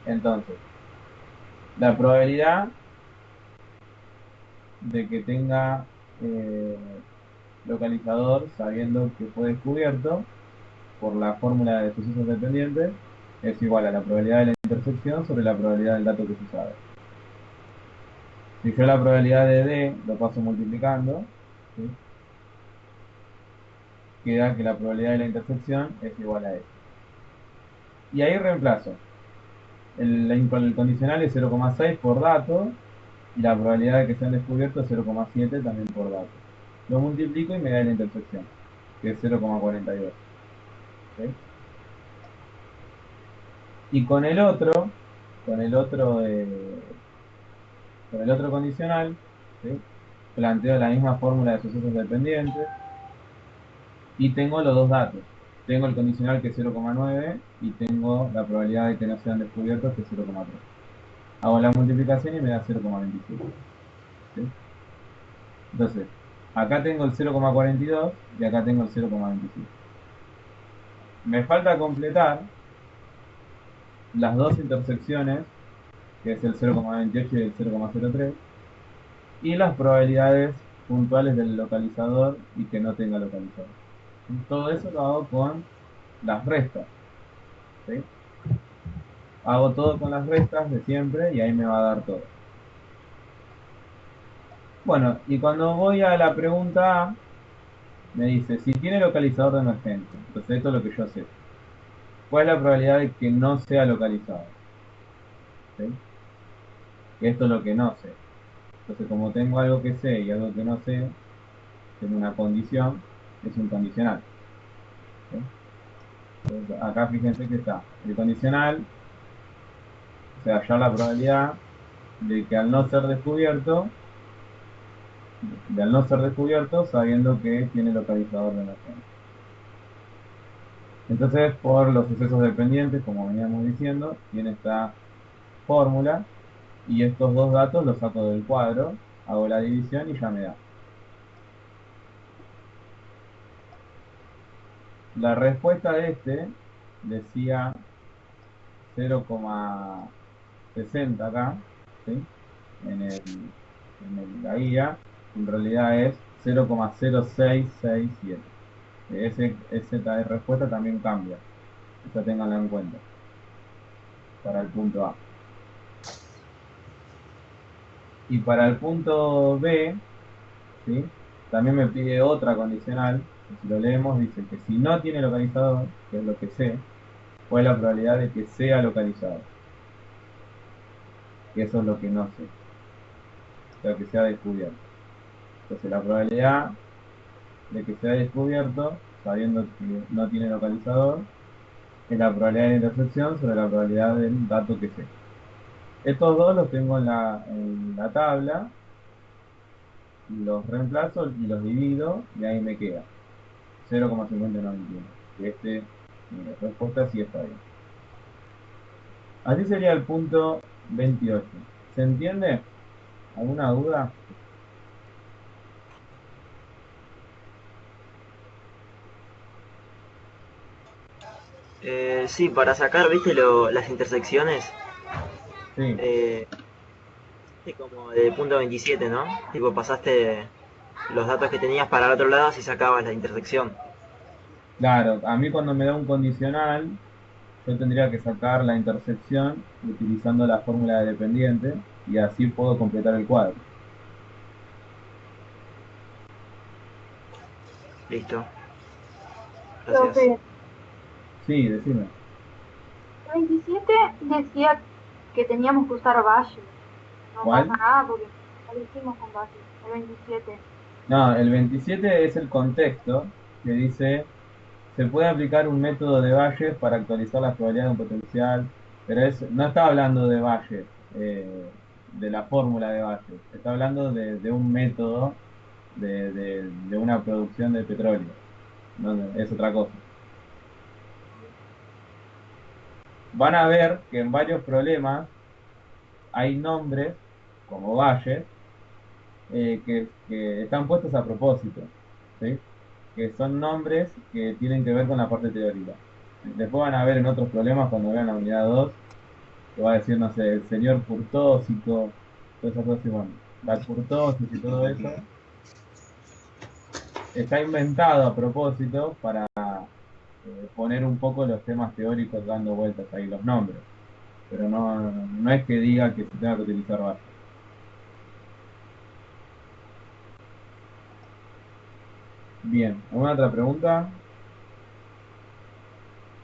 Entonces, la probabilidad de que tenga localizador sabiendo que fue descubierto por la fórmula de sucesos dependientes es igual a la probabilidad de la intersección sobre la probabilidad del dato que se sabe. Si yo la probabilidad de D lo paso multiplicando, ¿sí? Queda que la probabilidad de la intersección es igual a eso. Y ahí reemplazo. El condicional es 0,6 por dato y la probabilidad de que sean descubiertos es 0,7 también por dato. Lo multiplico y me da la intersección, que es 0,42. ¿Sí? Y con el otro condicional, ¿sí? Planteo la misma fórmula de sucesos dependientes y tengo los dos datos. Tengo el condicional que es 0,9 y tengo la probabilidad de que no sean descubiertos que es 0,3. Hago la multiplicación y me da 0,27. ¿Sí? Entonces, acá tengo el 0,42 y acá tengo el 0,27. Me falta completar las dos intersecciones, que es el 0,28 y el 0,03, y las probabilidades puntuales del localizador y que no tenga localizador. Todo eso lo hago con las restas. ¿Sí? Hago todo con las restas de siempre y ahí me va a dar todo. Bueno, y cuando voy a la pregunta A, me dice, si tiene localizador de emergencia, entonces esto es lo que yo sé. ¿Cuál es la probabilidad de que no sea localizado? ¿Sí? Esto es lo que no sé. Entonces, como tengo algo que sé y algo que no sé, tengo una condición, es un condicional. ¿Sí? Entonces, acá fíjense que está el condicional, o sea, ya la probabilidad de que al no ser descubierto, sabiendo que tiene localizador de emergencia. Entonces, por los sucesos dependientes, como veníamos diciendo, tiene esta fórmula y estos dos datos los saco del cuadro, hago la división y ya me da. La respuesta de este decía 0,60 acá, ¿sí? La guía, en realidad es 0,0667. Esa respuesta también cambia. Esa ténganla en cuenta. Para el punto A. Y para el punto B, ¿sí? También me pide otra condicional. Que si lo leemos, dice que si no tiene localizador, que es lo que sé, ¿cuál es la probabilidad de que sea localizado? Que eso es lo que no sé. O sea, que sea descubierto. Entonces la probabilidad de que sea descubierto, sabiendo que no tiene localizador, es la probabilidad de la intersección sobre la probabilidad del dato que sé. Estos dos los tengo en la tabla, los reemplazo y los divido y ahí me queda 0,5091. Mi respuesta sí está bien. Así sería el punto 28. ¿Se entiende? ¿Alguna duda? Sí, para sacar, viste, las intersecciones. Sí. Es como de punto 27, ¿no? Tipo, pasaste los datos que tenías para el otro lado si sacabas la intersección. Claro, a mí cuando me da un condicional, yo tendría que sacar la intersección utilizando la fórmula de dependiente y así puedo completar el cuadro. Listo. Gracias. Profe, Sí, decime. 27 decía que teníamos que usar Valle. No ¿Cuál? pasa nada porque lo hicimos con Valle. El 27. No, el 27 es el contexto que dice, se puede aplicar un método de Bayes para actualizar las probabilidades de un potencial, pero no está hablando de Bayes, de la fórmula de Bayes, está hablando de un método de una producción de petróleo, no, es otra cosa. Van a ver que en varios problemas hay nombres, como Bayes, que están puestos a propósito, ¿sí? Que son nombres que tienen que ver con la parte teórica. Después van a ver en otros problemas cuando vean la unidad 2, que va a decir, no sé, el señor Furtósico, todas esas cosas, y bueno, la Furtósico y todo eso, está inventado a propósito para poner un poco los temas teóricos dando vueltas ahí, los nombres. Pero no es que diga que se tenga que utilizar base. Bien, ¿alguna otra pregunta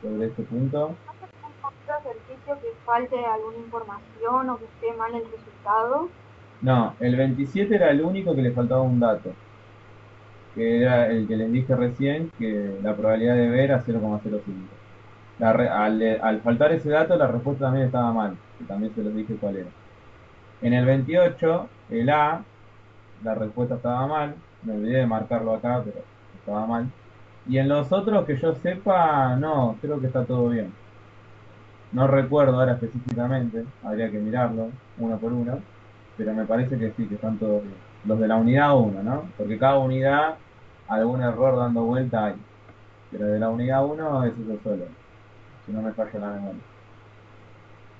sobre este punto? ¿Otro ejercicio que falte alguna información o que esté mal el resultado? No, el 27 era el único que le faltaba un dato, que era el que les dije recién, que la probabilidad de B era 0,05. Al faltar ese dato, la respuesta también estaba mal, que también se los dije cuál era. En el 28, el A, la respuesta estaba mal, me olvidé de marcarlo acá, pero estaba mal. Y en los otros, que yo sepa, no, creo que está todo bien. No recuerdo ahora específicamente, habría que mirarlo uno por uno, pero me parece que sí, que están todos bien. Los de la unidad 1, ¿no? Porque cada unidad, algún error dando vuelta hay. Pero de la unidad 1 es eso solo, si no me falla la memoria.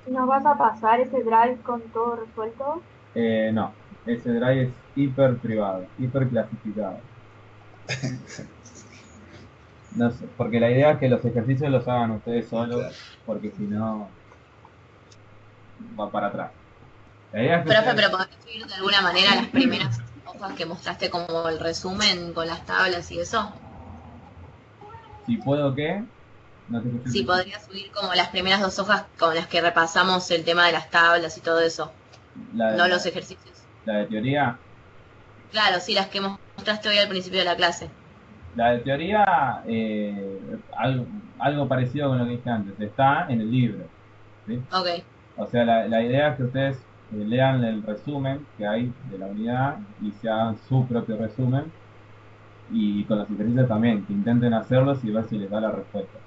¿Nos vas a pasar ese drive con todo resuelto? No, ese drive es hiper privado, hiper clasificado. No sé, porque la idea es que los ejercicios los hagan ustedes solos, porque si no, va para atrás. La idea es que Profe, ustedes... pero ¿podés subir de alguna manera las primeras hojas que mostraste como el resumen con las tablas y eso? Si puedo, ¿qué? No te escuché. Sí, podría subir como las primeras 2 hojas con las que repasamos el tema de las tablas y todo eso. No los ejercicios. La de teoría, Claro, sí, las que mostraste hoy al principio de la clase. la de teoría, algo parecido con lo que dije antes, está en el libro, ¿sí? Ok. O sea, la idea es que ustedes lean el resumen que hay de la unidad y se hagan su propio resumen, y con los ejercicios también, que intenten hacerlos y ver si les da la respuesta.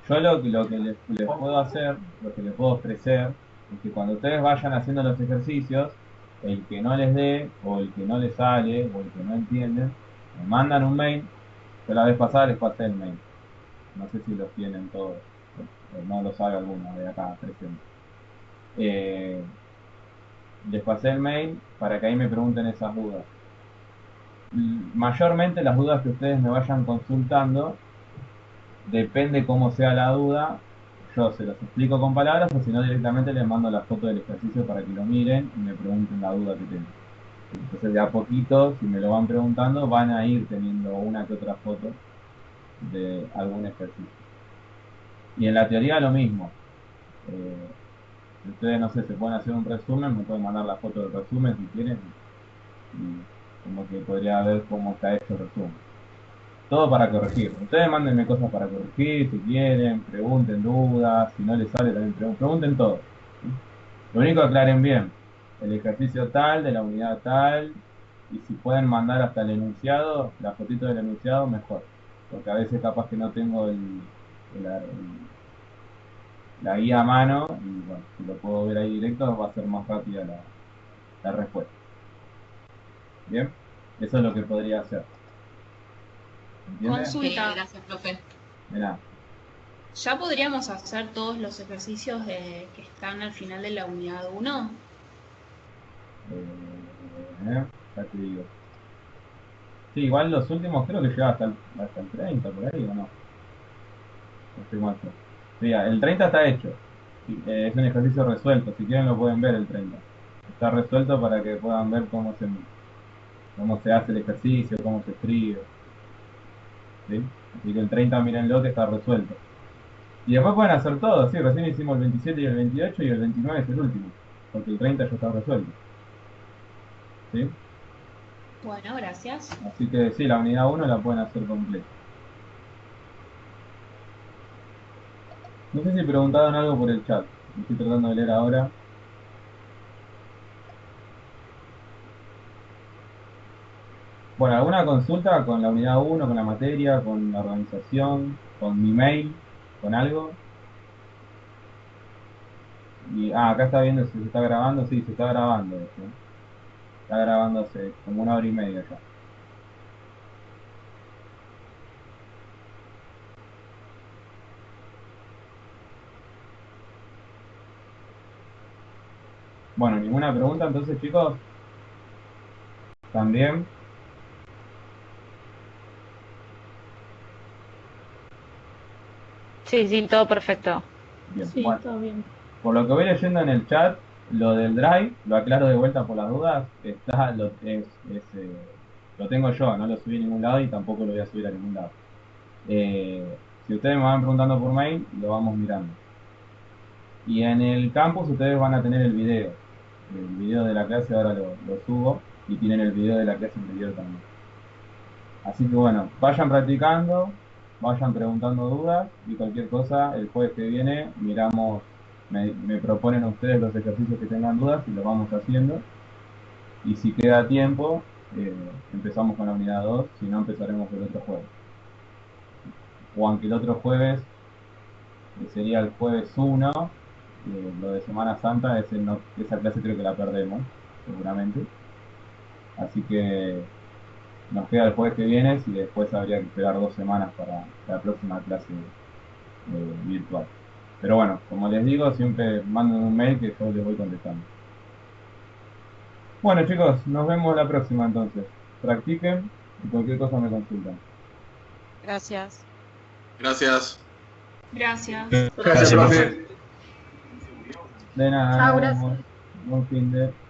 Yo lo que les puedo hacer, lo que les puedo ofrecer, es que cuando ustedes vayan haciendo los ejercicios, el que no les dé, o el que no les sale, o el que no entienden, me mandan un mail. Yo la vez pasada les pasé el mail. No sé si los tienen todos, o no lo sabe alguno de acá presente. Les pasé el mail para que ahí me pregunten esas dudas. Mayormente las dudas que ustedes me vayan consultando, depende cómo sea la duda, yo se los explico con palabras, o si no directamente les mando la foto del ejercicio para que lo miren y me pregunten la duda que tengan. Entonces de a poquito, si me lo van preguntando, van a ir teniendo una que otra foto de algún ejercicio. Y en la teoría lo mismo. Si ustedes, no sé, se pueden hacer un resumen, me pueden mandar la foto del resumen si quieren, y como que podría ver cómo está hecho el resumen. Todo para corregir. Ustedes mándenme cosas para corregir, si quieren, pregunten dudas, si no les sale también pregunten todo. ¿Sí? Lo único aclaren bien, el ejercicio tal, de la unidad tal, y si pueden mandar hasta el enunciado, la fotito del enunciado, mejor. Porque a veces capaz que no tengo la guía a mano, y bueno, si lo puedo ver ahí directo, va a ser más rápida la respuesta. Bien, eso es lo que podría hacer. ¿Entiendes? Consulta. Gracias, profe. De nada. ¿Ya podríamos hacer todos los ejercicios que están al final de la unidad 1? Ya te digo. Sí, igual los últimos creo que llega hasta el 30 por ahí, ¿o no? No estoy mal. Sí, el 30 está hecho. Sí, es un ejercicio resuelto. Si quieren lo pueden ver el 30. Está resuelto para que puedan ver cómo se hace el ejercicio, cómo se escribe. ¿Sí? Así que el 30 mírenlo que está resuelto. Y después pueden hacer todo, sí, recién hicimos el 27 y el 28 y el 29 es el último. Porque el 30 ya está resuelto. ¿Sí? Bueno, gracias. Así que sí, la unidad 1 la pueden hacer completa. No sé si preguntaron algo por el chat. Me estoy tratando de leer ahora. Bueno, ¿alguna consulta con la unidad 1, con la materia, con la organización, con mi mail, con algo? Y, acá está viendo si se está grabando. Sí, se está grabando esto. Está grabando hace como 1 hora y media ya. Bueno, ¿ninguna pregunta entonces, chicos? ¿También? Sí, sí, todo perfecto. Bien, Sí, bueno. todo bien. Por lo que voy leyendo en el chat, lo del Drive, lo aclaro de vuelta por las dudas, lo tengo yo, no lo subí a ningún lado y tampoco lo voy a subir a ningún lado. Si ustedes me van preguntando por mail, lo vamos mirando. Y en el campus ustedes van a tener el video de la clase, ahora lo subo, y tienen el video de la clase anterior también. Así que bueno, vayan practicando, vayan preguntando dudas, y cualquier cosa, el jueves que viene miramos, me proponen a ustedes los ejercicios que tengan dudas y los vamos haciendo. Y si queda tiempo, empezamos con la unidad 2, si no empezaremos el otro jueves. O aunque el otro jueves, que sería el jueves 1, lo de Semana Santa, esa clase creo que la perdemos, seguramente. Así que nos queda el jueves que viene y después habría que esperar 2 semanas para la próxima clase virtual. Pero bueno, como les digo, siempre manden un mail que yo les voy contestando. Bueno chicos, nos vemos la próxima entonces. Practiquen y cualquier cosa me consultan. Gracias. Gracias. Gracias. Gracias, profe. De nada. Chao, nos gracias. vemos. Buen fin de...